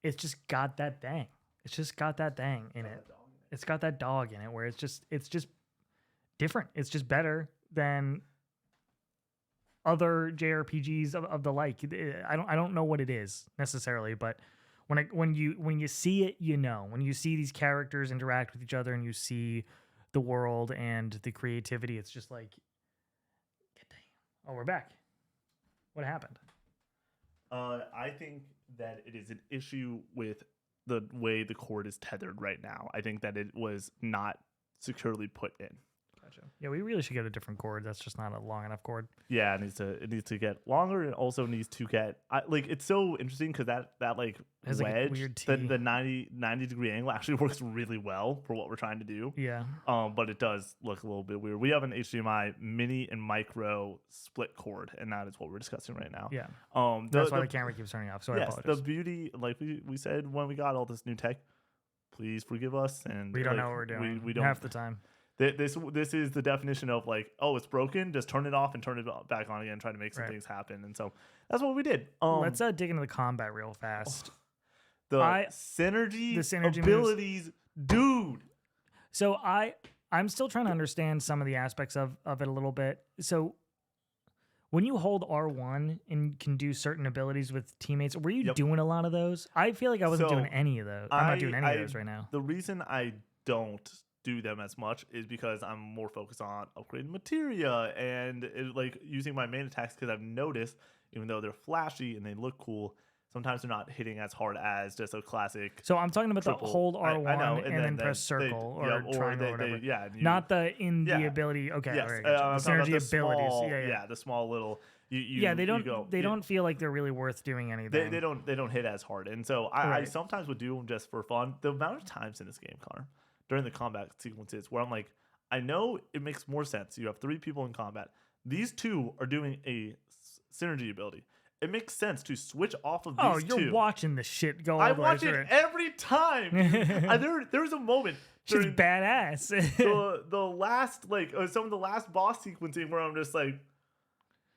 it's just got that thing. It's just got that thing in it. It's got that dog in it where it's just different. It's just better than other JRPGs of the like. I don't know what it is necessarily, but when you see it, you know. When you see these characters interact with each other and you see the world and the creativity, it's just like, oh, we're back. What happened? I think that it is an issue with the way the cord is tethered right now. I think that it was not securely put in. Gotcha. Yeah, we really should get a different cord. That's just not a long enough cord. Yeah, it needs to get longer, and also needs to get it's so interesting because that like Has like a wedge, weird the T. 90 degree angle actually works really well for what we're trying to do. Yeah. But it does look a little bit weird. We have an HDMI mini and micro split cord, and that is what we're discussing right now. Yeah. That's why the camera keeps turning off. So I yes, apologize. the beauty, like we said when we got all this new tech, please forgive us. And We don't know what we're doing. We don't half the time. This is the definition of like, oh, it's broken, just turn it off and turn it back on again, trying to make some things happen. And so that's what we did. Let's dig into the combat real fast. The synergy abilities, dude. So I'm still trying to understand some of the aspects of it a little bit. So when you hold R1 and can do certain abilities with teammates, were you doing a lot of those? I feel like I wasn't doing any of those. I'm not doing any of those right now. The reason I don't do them as much is because I'm more focused on upgrading materia and like using my main attacks, because I've noticed, even though they're flashy and they look cool, sometimes they're not hitting as hard as just a classic. So I'm talking about triple. the hold R1 I know, and then press circle or triangle or whatever. Not the the ability. Okay, yes, right, the synergy abilities. Small, the small little. They don't feel like they're really worth doing anything. They don't hit as hard, and so I sometimes would do them just for fun. The amount of times in this game, Connor, during the combat sequences where I'm like, I know it makes more sense. You have 3 people in combat. These 2 are doing a synergy ability. It makes sense to switch off of these 2. Oh, you're watching the shit go I all the way watch through it every time. There was a moment. She's badass. the last, like, some of the last boss sequencing where I'm just like,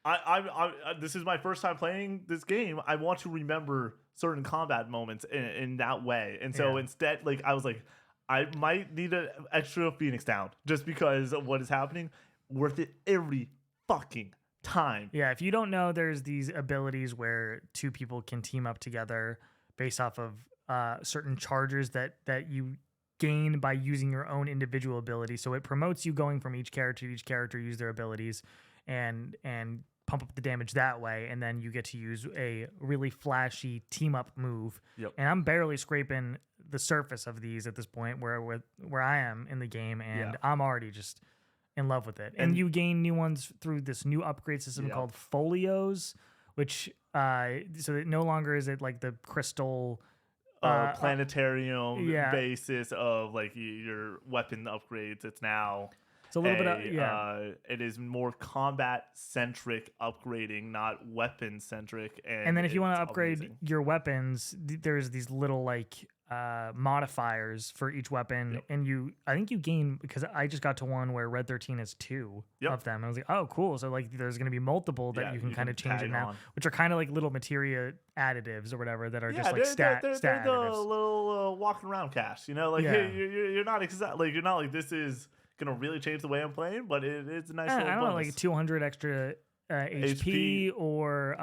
I this is my first time playing this game. I want to remember certain combat moments in that way. And so instead, like, I was like, I might need an extra Phoenix down just because of what is happening. Worth it every fucking time. Yeah, if you don't know, there's these abilities where 2 people can team up together based off of certain charges that you gain by using your own individual ability. So it promotes you going from each character to each character, use their abilities, and pump up the damage that way, and then you get to use a really flashy team up move. Yep. And I'm barely scraping the surface of these at this point where I am in the game, and I'm already just in love with it. And you gain new ones through this new upgrade system called folios, which so it no longer is it like the crystal planetarium basis of like your weapon upgrades. It's now it's a little bit of, it is more combat centric upgrading, not weapon centric. And then if you want to upgrade your weapons, there's these little like modifiers for each weapon, and I think you gain, because I just got to one where Red 13 has 2 of them. I was like, oh cool, so like there's going to be multiple that you can kind of change it now, which are kind of like little materia additives or whatever that are just like stat they're additives. The little walking around cash, like you're not you're not like this is gonna really change the way I'm playing, but it's a nice little I don't know, bonus. like 200 extra HP or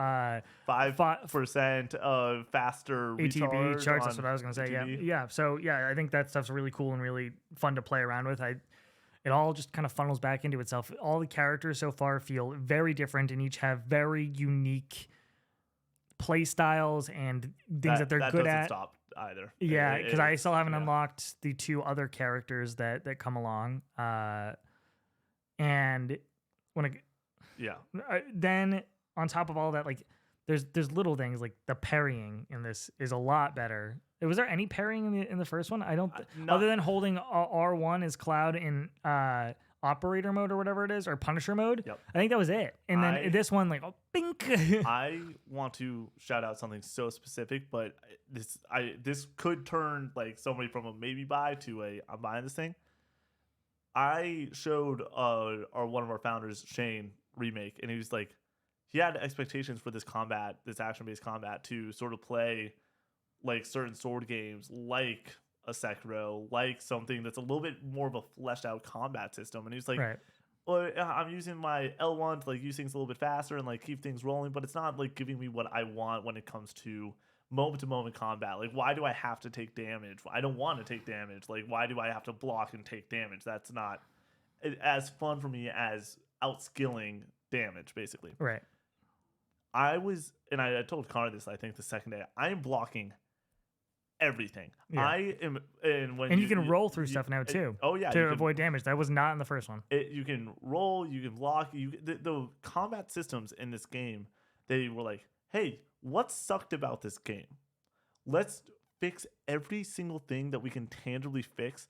5% of faster ATB recharge. That's what I was gonna say. Yeah. So I think that stuff's really cool and really fun to play around with. It all just kind of funnels back into itself. All the characters so far feel very different and each have very unique play styles and things that they're good doesn't at. Stop either. Yeah, because I still haven't unlocked the 2 other characters that come along. And when then on top of all that, like there's little things like the parrying in this is a lot better Was there any parrying in the first one? I don't. No. Other than holding R1 as Cloud in operator mode or whatever it is, or Punisher mode. Yep. I think that was it. And then this one, like, oh, bink. I want to shout out something so specific, but this could turn like somebody from a maybe buy to a I'm buying this thing. I showed one of our founders, Shane, Remake, and he was like, he had expectations for this action-based combat to sort of play like certain sword games, like a Sekiro, like something that's a little bit more of a fleshed out combat system. And he was like, right. well, I'm using my L1 to like use things a little bit faster and like keep things rolling, but it's not like giving me what I want when it comes to moment combat. Like, why do I have to take damage? I don't want to take damage. Like, why do I have to block and take damage? That's not as fun for me as outskilling damage, basically. Right. I told Connor this, I think, the second day. I am blocking everything. Yeah. I am, and you can roll through stuff now too. Oh yeah, to avoid damage. That was not in the first one. You can roll, you can block. The combat systems in this game, they were like, hey, what sucked about this game? Let's fix every single thing that we can tangibly fix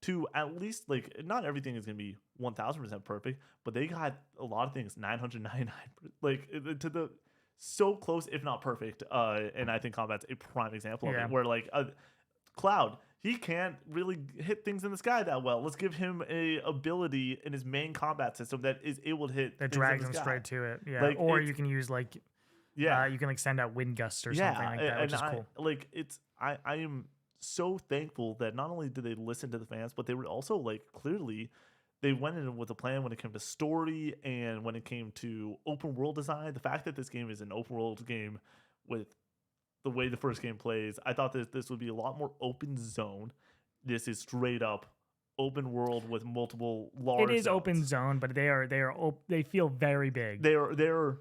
to at least, like, not everything is gonna be 1000% perfect, but they got a lot of things 999, like to the so close if not perfect. And I think combat's a prime example of it, where like Cloud, he can't really hit things in the sky that well. Let's give him a ability in his main combat system that is able to hit that things drags in him the sky. straight to it. Yeah, Like, or you can use like you can like send out wind gusts or something like that, which is cool. Like I am so thankful that not only did they listen to the fans, but they were also like clearly they went in with a plan when it came to story and when it came to open world design. The fact that this game is an open world game with the way the first game plays, I thought that this would be a lot more open zone. This is straight up open world with multiple large. It is zones. Open zone, but they feel very big. They're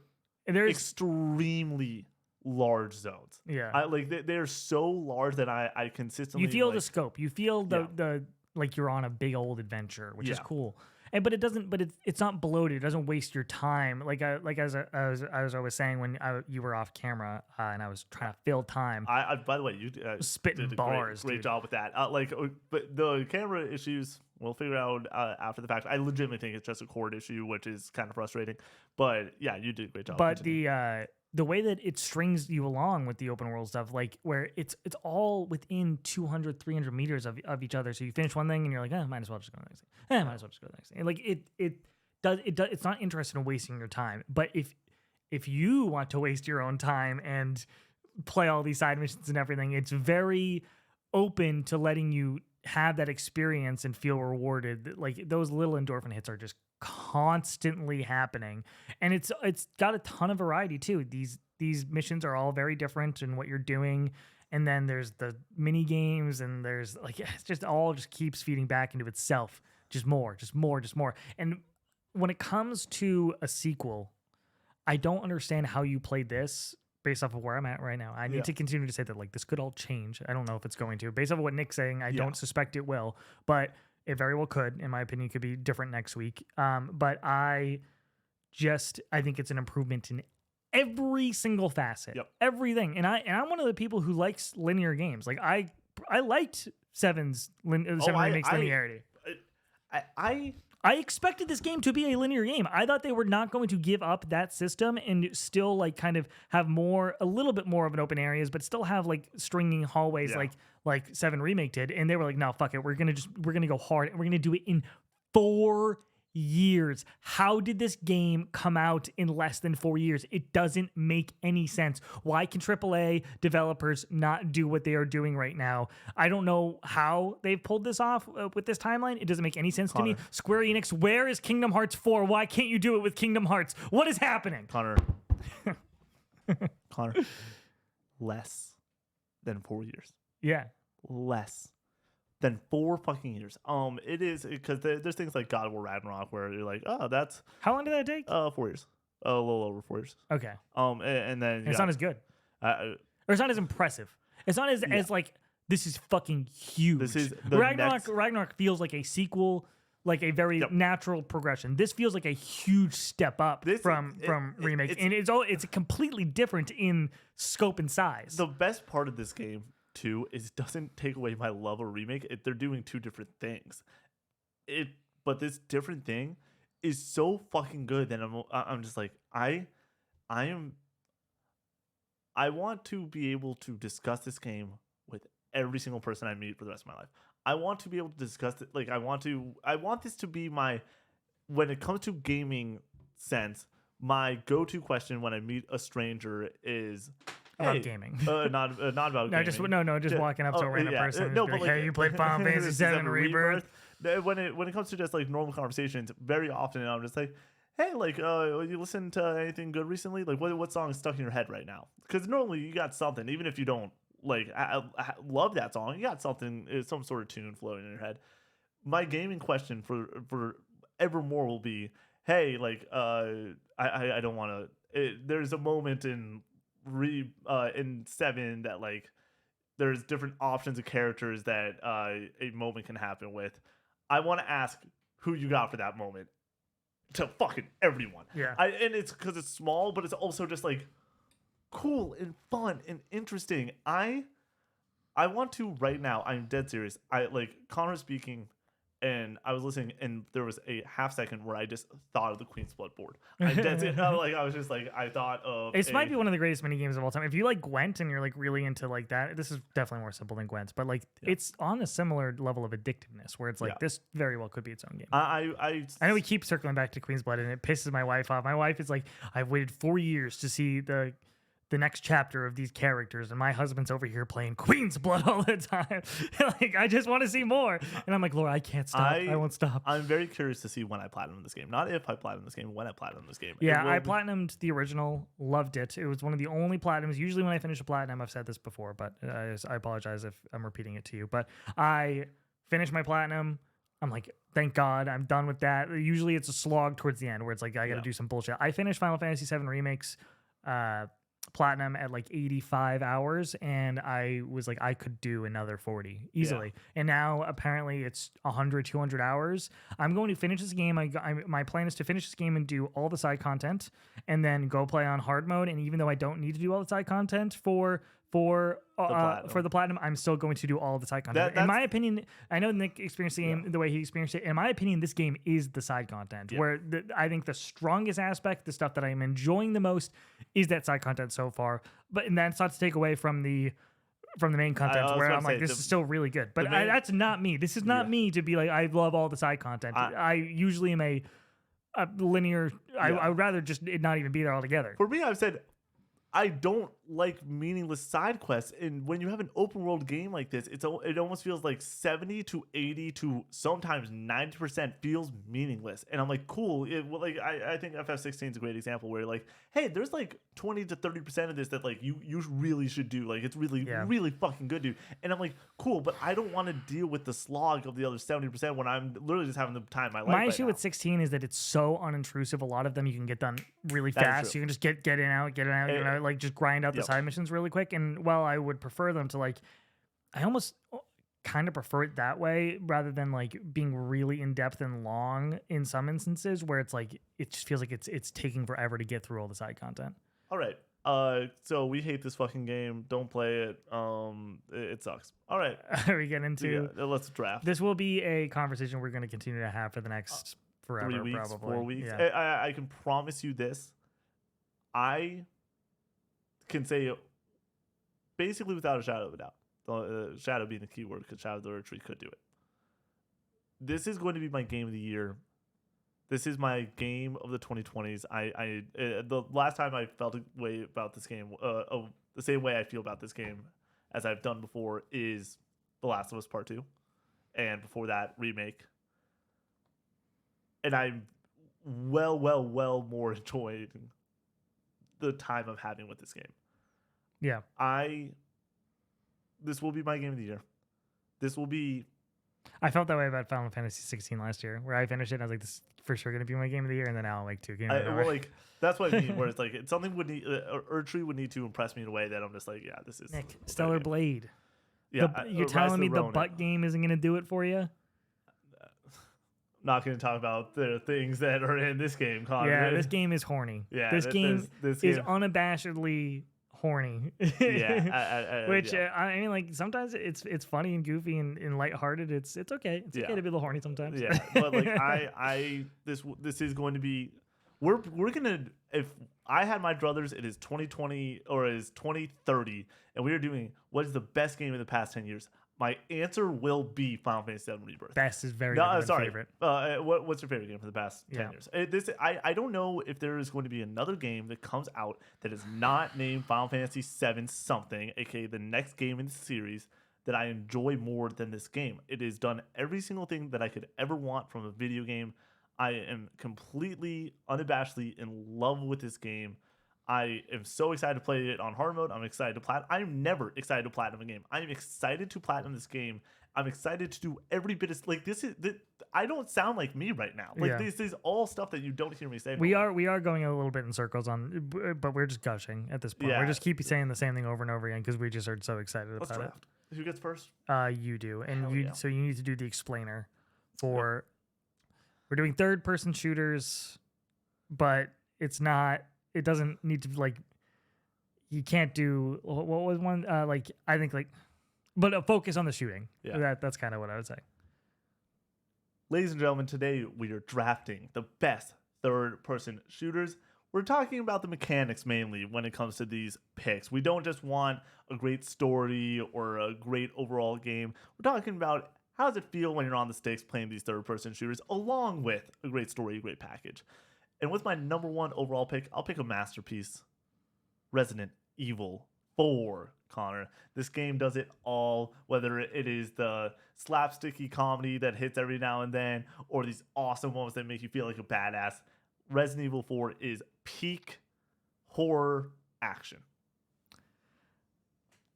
extremely large zones. Yeah, they're so large that I consistently you feel the scope. You feel the like you're on a big old adventure, which is cool. But it doesn't. But it's not bloated. It doesn't waste your time. As I was saying when you were off camera and I was trying to fill time. By the way, you spitting did bars. Great job with that. But the camera issues we'll figure out after the fact. I legitimately think it's just a cord issue, which is kind of frustrating. But yeah, you did a great job. But the way that it strings you along with the open world stuff, like where it's all within 200, 300 meters of each other. So you finish one thing and you're like, might as well just go to the next thing. Might as well just go to the next thing. And like it does. It's not interested in wasting your time. But if you want to waste your own time and play all these side missions and everything, it's very open to letting you have that experience and feel rewarded. Like those little endorphin hits are just constantly happening, and it's got a ton of variety too. These missions are all very different in what you're doing, and then there's the mini games, and there's like it's just all just keeps feeding back into itself, just more. And when it comes to a sequel, I don't understand how you played this based off of where I'm at right now. I need to continue to say that like this could all change. I don't know if it's going to. Based off of what Nick's saying, I don't suspect it will, but it very well could. In my opinion, could be different next week. But I think it's an improvement in every single facet, everything. And I'm one of the people who likes linear games. Like I liked Seven's Remake's linearity. I expected this game to be a linear game. I thought they were not going to give up that system and still like kind of have a little bit more of an open areas, but still have like stringing hallways like 7 Remake did. And they were like, no, fuck it. We're going to go hard and we're going to do it in 4 years. How did this game come out in less than 4 years? It doesn't make any sense. Why can AAA developers not do what they are doing right now? I don't know how they've pulled this off with this timeline. It doesn't make any sense to me. Square Enix, where is Kingdom Hearts 4? Why can't you do it with Kingdom Hearts? What is happening? Connor, less than 4 years. Yeah. Less than 4 fucking years. It is because there's things like God of War Ragnarok where you're like, oh, that's how long did that take? 4 years, a little over 4 years. Okay. And then it's not as good, or it's not as impressive. It's not as like this is fucking huge. This is Ragnarok feels like a sequel, like a very natural progression. This feels like a huge step up from Remake, and it's completely different in scope and size. The best part of this game too is it doesn't take away my love of remake. They're doing two different things. But this different thing is so fucking good that I'm just like I want to be able to discuss this game with every single person I meet for the rest of my life. I want to be able to discuss it. Like I want this to be my, when it comes to gaming sense, my go-to question when I meet a stranger is about gaming. Not about gaming. Just walking up to a random person and be like, hey, you played Final Fantasy 7 Rebirth? When it comes to just like normal conversations, very often I'm just like, hey, like, you listen to anything good recently? Like, what song is stuck in your head right now? Because normally you got something, even if you don't like I love that song, you got something, some sort of tune floating in your head. My gaming question for evermore will be, hey, like, I don't want to. There's a moment in 7 that like there's different options of characters that a moment can happen with. I want to ask who you got for that moment to fucking everyone. Yeah. And it's because it's small, but it's also just like cool and fun and interesting. I want to right now. I'm dead serious. I like Connor speaking, and I was listening, and there was a half second where I just thought of the Queen's Blood board. I was just like, I thought of. It might be one of the greatest mini games of all time. If you like Gwent and you're like really into like that, this is definitely more simple than Gwent, but like it's on a similar level of addictiveness where it's like this very well could be its own game. I know we keep circling back to Queen's Blood, and it pisses my wife off. My wife is like, I've waited 4 years to see the next chapter of these characters, and my husband's over here playing Queen's Blood all the time. Like, I just want to see more. And I'm like, Laura, I can't stop. I won't stop. I'm very curious to see when I platinum this game. Not if I platinum this game, when I platinum this game. Yeah, I platinumed the original, loved it. It was one of the only platinums. Usually when I finish a platinum, I've said this before, but I apologize if I'm repeating it to you. But I finished my platinum. I'm like, thank God, I'm done with that. Usually it's a slog towards the end where it's like, I got to do some bullshit. I finished Final Fantasy 7 Remakes platinum at like 85 hours, and I was like, I could do another 40 easily. And now apparently it's 100, 200 hours. I'm going to finish this game. My plan is to finish this game and do all the side content, and then go play on hard mode. And even though I don't need to do all the side content for the platinum, I'm still going to do all the side content. In my opinion, I know Nick experienced the game the way he experienced it. In my opinion, this game is the side content, where I think the strongest aspect, the stuff that I'm enjoying the most, is that side content so far. And that's not to take away from the main content, where I'm like, this is still really good. But that's not me. This is not me to be like, I love all the side content. I usually am a linear. I would rather just it not even be there altogether. For me, I've said, I don't like meaningless side quests, and when you have an open world game like this, it almost feels like 70 to 80 to sometimes 90% feels meaningless. And I'm like, cool. I think FF16 is a great example where like, hey, there's like 20 to 30% of this that like you really should do. Like, it's really really fucking good, dude. And I'm like, cool, but I don't want to deal with the slog of the other 70% when I'm literally just having the time of my life. My issue with 16 is that it's so unintrusive. A lot of them you can get done really fast. You can just get in out, you know, like just grind out the side missions really quick. And while I would prefer them to like, I almost kind of prefer it that way rather than like being really in depth and long in some instances where it's like it just feels like it's taking forever to get through all the side content. All right. So we hate this fucking game. Don't play it. It sucks. All right. We get into let's draft. This will be a conversation we're going to continue to have for the next forever, 3 weeks, probably 4 weeks. Yeah. I can promise you this. I can say basically without a shadow of a doubt. Shadow being the key word, because Shadow of the Earth Tree could do it. This is going to be my game of the year. This is my game of the 2020s. The last time I felt a way about this game, the same way I feel about this game as I've done before, is The Last of Us Part 2. And before that, Remake. And I'm well more enjoying the time I'm having with this game. Yeah. This will be my game of the year. This will be... I felt that way about Final Fantasy 16 last year, where I finished it and I was like, this is for sure going to be my game of the year, and then now I'm like 2 games. Well, like, that's what I mean, where it's like, something would need... Erdtree would need to impress me in a way that I'm just like, yeah, this is... Nick, Stellar Blade. Yeah, you're telling me the butt game isn't going to do it for you? Not going to talk about the things that are in this game, Connor. Yeah, this game is horny. Yeah, this game is unabashedly horny. Yeah, Which yeah. I mean, like sometimes it's funny and goofy and lighthearted. It's okay. It's okay to be a little horny sometimes. Yeah, but like this is going to be we're gonna if I had my druthers, it is 2020 or it is 2030, and we are doing what is the best game in the past 10 years. My answer will be Final Fantasy VII Rebirth. Best is very No, different than sorry. favorite. What's your favorite game for the past 10 years? I don't know if there is going to be another game that comes out that is not named Final Fantasy VII something, aka the next game in the series, that I enjoy more than this game. It has done every single thing that I could ever want from a video game. I am completely, unabashedly in love with this game. I am so excited to play it on hard mode. I'm excited to platinum. I'm never excited to platinum a game. I'm excited to platinum this game. I'm excited to do every bit of like this is. I don't sound like me right now. Like this is all stuff that you don't hear me say. We are going a little bit in circles on, but we're just gushing at this point. Yeah. We're just keep saying the same thing over and over again because we just are so excited Let's about draft. Who gets first? it. You do, and Hell you yeah. so you need to do the explainer for. We're doing third-person shooters, but it's not. It doesn't need to like. You can't do what was one like I think like, but a focus on the shooting. Yeah. That's kind of what I would say. Ladies and gentlemen, today we are drafting the best third-person shooters. We're talking about the mechanics mainly when it comes to these picks. We don't just want a great story or a great overall game. We're talking about how does it feel when you're on the sticks playing these third-person shooters along with a great story, a great package. And with my number one overall pick, I'll pick a masterpiece. Resident Evil 4, Connor. This game does it all, whether it is the slapsticky comedy that hits every now and then or these awesome moments that make you feel like a badass. Resident Evil 4 is peak horror action.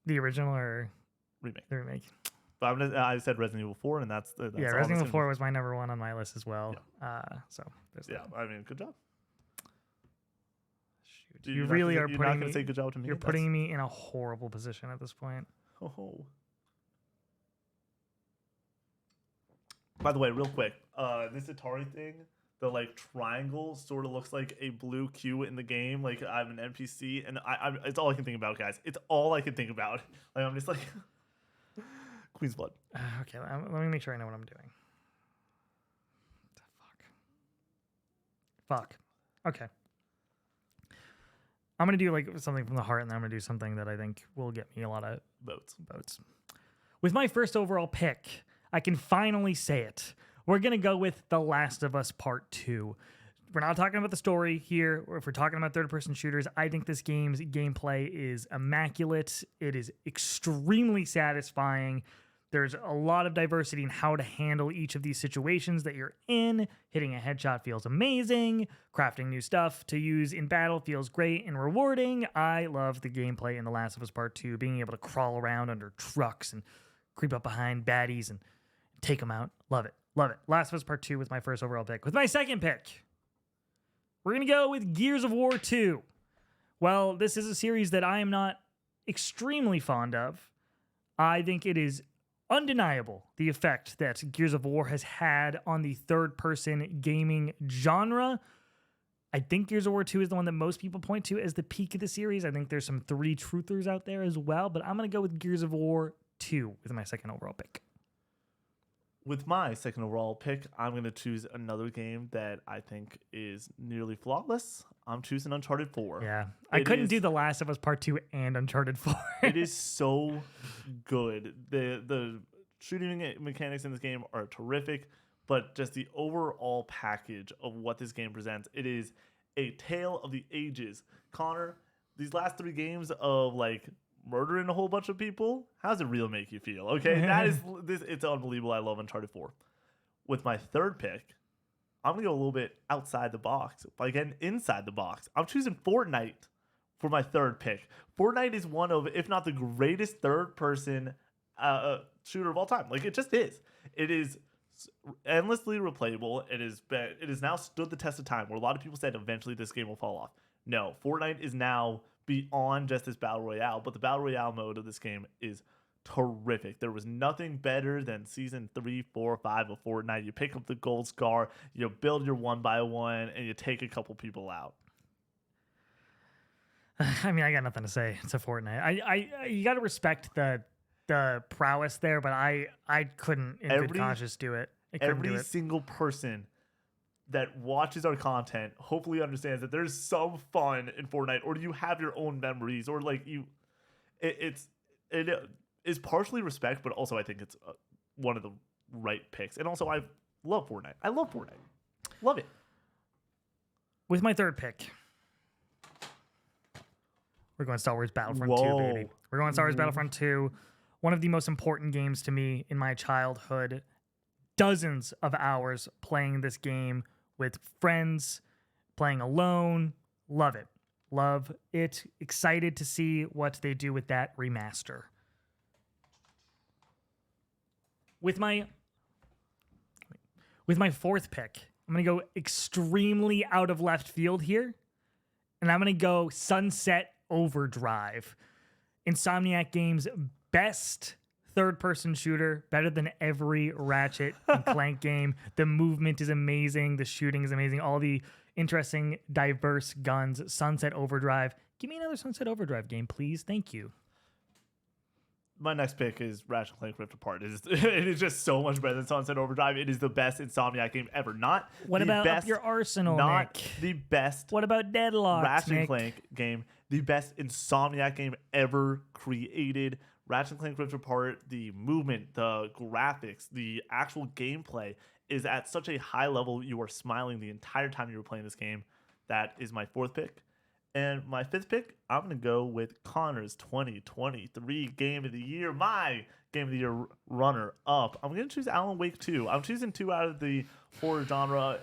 The original or Remake. the remake? But I said Resident Evil 4, and that's yeah, all Resident Evil 4 was my number one on my list as well. Yeah. So there's Yeah, that. I mean, good job. Shoot. You really are You're putting not gonna me. say good job to me. You're putting me in a horrible position at this point. Oh. By the way, real quick, this Atari thing, the like triangle sort of looks like a blue Q in the game. Like I'm an NPC, and I it's all I can think about, guys. It's all I can think about. Like I'm just like Queen's Blood. Okay, let me make sure I know what I'm doing. Fuck. Okay. I'm gonna do like something from the heart, and then I'm gonna do something that I think will get me a lot of votes. With my first overall pick, I can finally say it. We're gonna go with The Last of Us Part 2. We're not talking about the story here, or if we're talking about third-person shooters, I think this game's gameplay is immaculate. It is extremely satisfying. There's a lot of diversity in how to handle each of these situations that you're in. Hitting a headshot feels amazing. Crafting new stuff to use in battle feels great and rewarding. I love the gameplay in The Last of Us Part 2, being able to crawl around under trucks and creep up behind baddies and take them out. Love it. Love it. Last of Us Part 2 was my first overall pick. With my second pick, we're going to go with Gears of War 2. Well, this is a series that I am not extremely fond of. I think it is undeniable the effect that Gears of War has had on the third-person gaming genre. I think Gears of War 2 is the one that most people point to as the peak of the series. I think there's some three truthers out there as well, but I'm going to go with Gears of War 2 with my second overall pick. With my second overall pick, I'm going to choose another game that I think is nearly flawless. I'm choosing Uncharted 4. Yeah, I couldn't do The Last of Us Part 2 and Uncharted 4. It is so good. The shooting mechanics in this game are terrific, but just the overall package of what this game presents, it is a tale of the ages. Connor, these last three games of like murdering a whole bunch of people, how does it really make you feel? Okay, that is this. It's unbelievable. I love Uncharted 4. With my third pick, I'm gonna go a little bit outside the box, but again inside the box. I'm choosing Fortnite for my third pick. Fortnite is one of, if not the greatest third-person shooter of all time. Like it just is. It is endlessly replayable. It has now stood the test of time. Where a lot of people said eventually this game will fall off. No, Fortnite is now beyond just this battle royale, but the battle royale mode of this game is terrific. There was nothing better than season 3, 4, 5 of Fortnite. You pick up the gold scar, you build your one by one, and you take a couple people out. I mean, I got nothing to say. It's a Fortnite. I you got to respect the prowess there, but I couldn't in good conscience do it. I couldn't do Every it. single person that watches our content hopefully understands that there's some fun in Fortnite, or do you have your own memories, or like it is partially respect, but also I think it's one of the right picks. And also, I love Fortnite. I love Fortnite. Love it. With my third pick, we're going Star Wars Battlefront 2, baby. We're going Star Wars Battlefront 2, one of the most important games to me in my childhood. Dozens of hours playing this game with friends, playing alone. Love it. Love it. Excited to see what they do with that remaster. With my fourth pick, I'm going to go extremely out of left field here, and I'm going to go Sunset Overdrive. Insomniac Games' best third-person shooter, better than every Ratchet and Clank game. The movement is amazing. The shooting is amazing. All the interesting, diverse guns. Sunset Overdrive. Give me another Sunset Overdrive game, please. Thank you. My next pick is Ratchet and Clank Rift Apart. It is just so much better than Sunset Overdrive. It is the best Insomniac game ever. Not what the about best, Up Your Arsenal, not Nick? The best. What about Deadlock, Ratchet and Nick? Clank game. The best Insomniac game ever created. Ratchet and Clank Rift Apart, the movement, the graphics, the actual gameplay is at such a high level. You are smiling the entire time you were playing this game. That is my fourth pick. And my fifth pick, I'm going to go with Connor's 2023 Game of the Year. My Game of the Year runner-up. I'm going to choose Alan Wake 2. I'm choosing 2 out of the horror genre.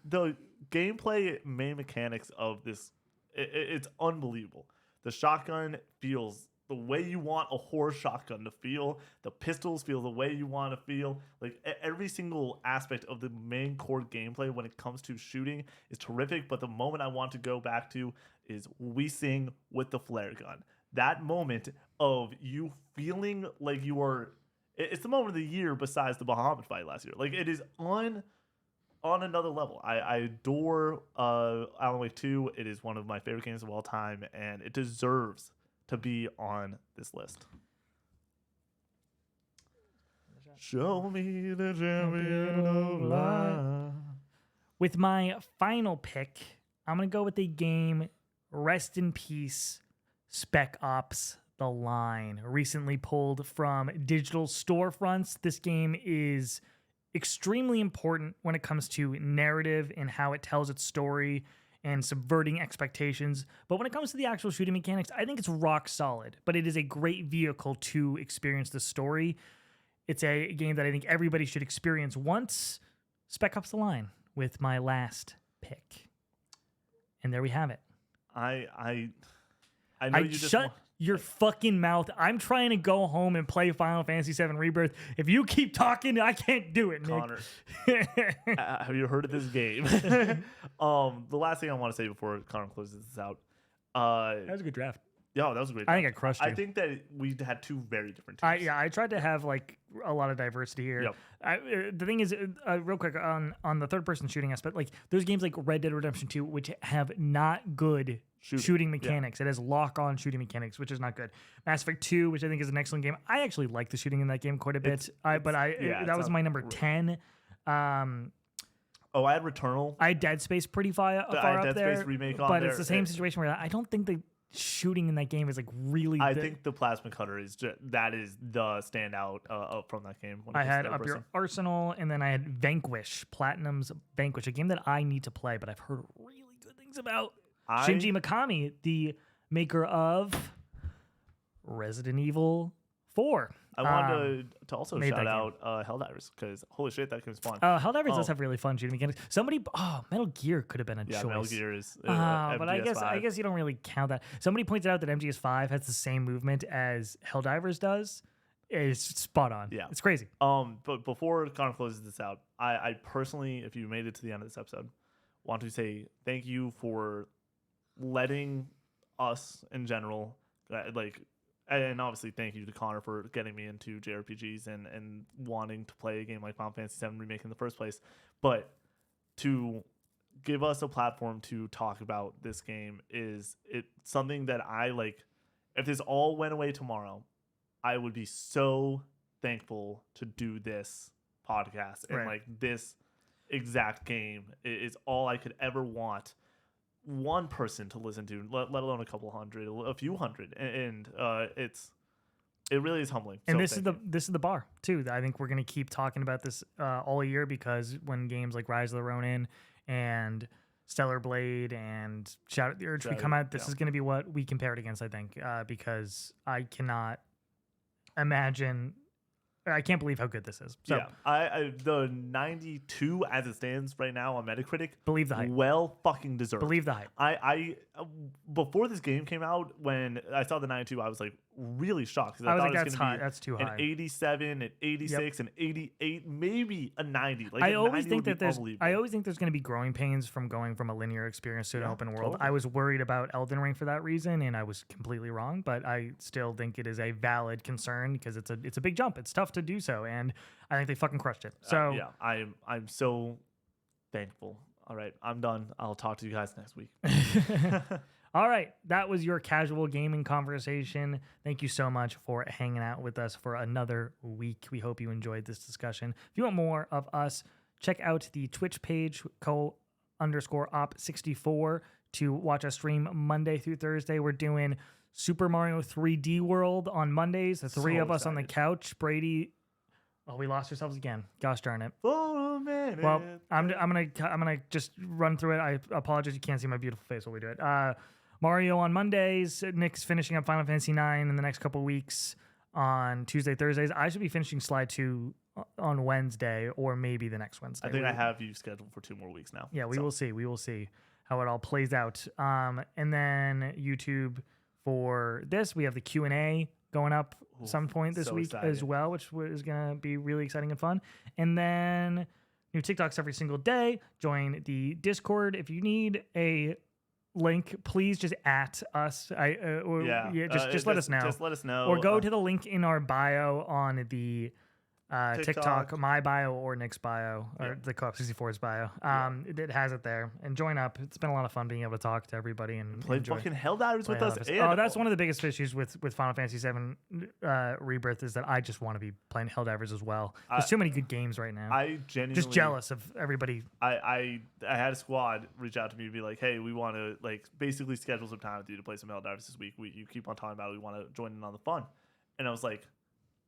The gameplay main mechanics of this, it's unbelievable. The shotgun feels the way you want a horror shotgun to feel. The pistols feel the way you want to feel. Like every single aspect of the main core gameplay when it comes to shooting is terrific. But the moment I want to go back to is We Sing with the flare gun. That moment of you feeling like you are, it's the moment of the year besides the Bahamut fight last year. Like it is on another level. I adore Alan Wake 2. It is one of my favorite games of all time, and it deserves to be on this list. Show me the champion of life. With my final pick, I'm going to go with a game, rest in peace, Spec Ops The Line. Recently pulled from digital storefronts. This game is extremely important when it comes to narrative and how it tells its story and subverting expectations. But when it comes to the actual shooting mechanics, I think it's rock solid. But it is a great vehicle to experience the story. It's a game that I think everybody should experience once. Spec Ops The Line with my last pick. And there we have it. I know you just shut your fucking mouth. I'm trying to go home and play Final Fantasy 7 Rebirth. If you keep talking, I can't do it, Nick. Connor. Have you heard of this game? The last thing I want to say before Connor closes this out. That was a good draft. Yeah, that was a great. I think I crushed you. I think that we had 2 very different teams. I tried to have like a lot of diversity here. Yep. The thing is, real quick on the third person shooting aspect, like there's games like Red Dead Redemption 2 which have not good shooting mechanics. It has lock-on shooting mechanics, which is not good. Mass Effect 2, which I think is an excellent game. I actually like the shooting in that game quite a bit. That was my number 10. I had Returnal. I had Dead Space pretty far up there. Dead Space remake on but there. It's the same situation where I don't think the shooting in that game is like really. I think the plasma cutter is that is the standout from that game. I had Up Your Arsenal, and then I had Vanquish, Platinum's Vanquish, a game that I need to play, but I've heard really good things about. Shinji Mikami, the maker of Resident Evil 4. I wanted to also shout out Helldivers, because holy shit, that game's fun. Helldivers does have really fun shooting mechanics. Metal Gear could have been a choice. Metal Gear is but I guess you don't really count that. Somebody pointed out that MGS5 has the same movement as Helldivers does. It's spot on. Yeah. It's crazy. But before Connor closes this out, I personally, if you made it to the end of this episode, want to say thank you for letting us in general, and obviously thank you to Connor for getting me into JRPGs and wanting to play a game like Final Fantasy VII Remake in the first place. But to give us a platform to talk about this game is it something that I like. If this all went away tomorrow, I would be so thankful to do this podcast. And like this exact game is all I could ever want one person to listen to, let alone a couple hundred, a few hundred. And it really is humbling. And so this is the bar too. I think we're going to keep talking about this all year, because when games like Rise of the Ronin and Stellar Blade and Shadow of the Earth come out, this is going to be what we compare it against, I think, because I cannot imagine. I can't believe how good this is. So, yeah, I the 92 as it stands right now on Metacritic. Believe the hype. Well, fucking deserved. Believe the hype. I before this game came out, when I saw the 92, I was like really shocked, because I thought like, it was going to be that's too high. An 87, an 86, an 88, maybe a 90. Like I always think that there's going to be growing pains from going from a linear experience to an open world. Totally. I was worried about Elden Ring for that reason, and I was completely wrong. But I still think it is a valid concern, because it's a big jump. It's tough to do so, and I think they fucking crushed it. So yeah, I'm so thankful. All right, I'm done. I'll talk to you guys next week. All right, that was your casual gaming conversation. Thank you so much for hanging out with us for another week. We hope you enjoyed this discussion. If you want more of us, check out the Twitch page, @co_op64, to watch us stream Monday through Thursday. We're doing Super Mario 3D World on Mondays. The three of us on the couch. Brady. Oh, we lost ourselves again. Gosh darn it. For a minute. Well, I'm gonna just run through it. I apologize, you can't see my beautiful face while we do it. Mario on Mondays. Nick's finishing up Final Fantasy 9 in the next couple weeks on Tuesday, Thursdays. I should be finishing Slide 2 on Wednesday, or maybe the next Wednesday. I think I have you scheduled for 2 more weeks now. Yeah, we will see. We will see how it all plays out. And then YouTube for this, we have the Q&A going up some point this week as well, which is going to be really exciting and fun. And then new TikToks every single day. Join the Discord. If you need a link, please just at us. Just let us know. Just let us know. Or go to the link in our bio on the TikTok, my bio or Nick's bio, or the Co-op 64's bio. It has it there. And join up. It's been a lot of fun being able to talk to everybody and play fucking Helldivers with us. That's one of the biggest issues with Final Fantasy 7 Rebirth, is that I just want to be playing Helldivers as well. There's too many good games right now. I genuinely just jealous of everybody. I had a squad reach out to me and be like, hey, we want to basically schedule some time with you to play some Helldivers this week. You keep on talking about it. We want to join in on the fun. And I was like,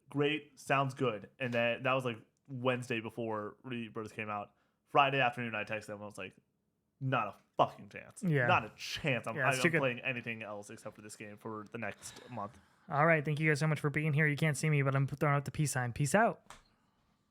great, sounds good. And then that was Wednesday before Rebirth came out. Friday afternoon, I texted them. I was like, not a fucking chance. Yeah. Not a chance. I'm good. playing anything else except for this game for the next month. All right. Thank you guys so much for being here. You can't see me, but I'm throwing out the peace sign. Peace out.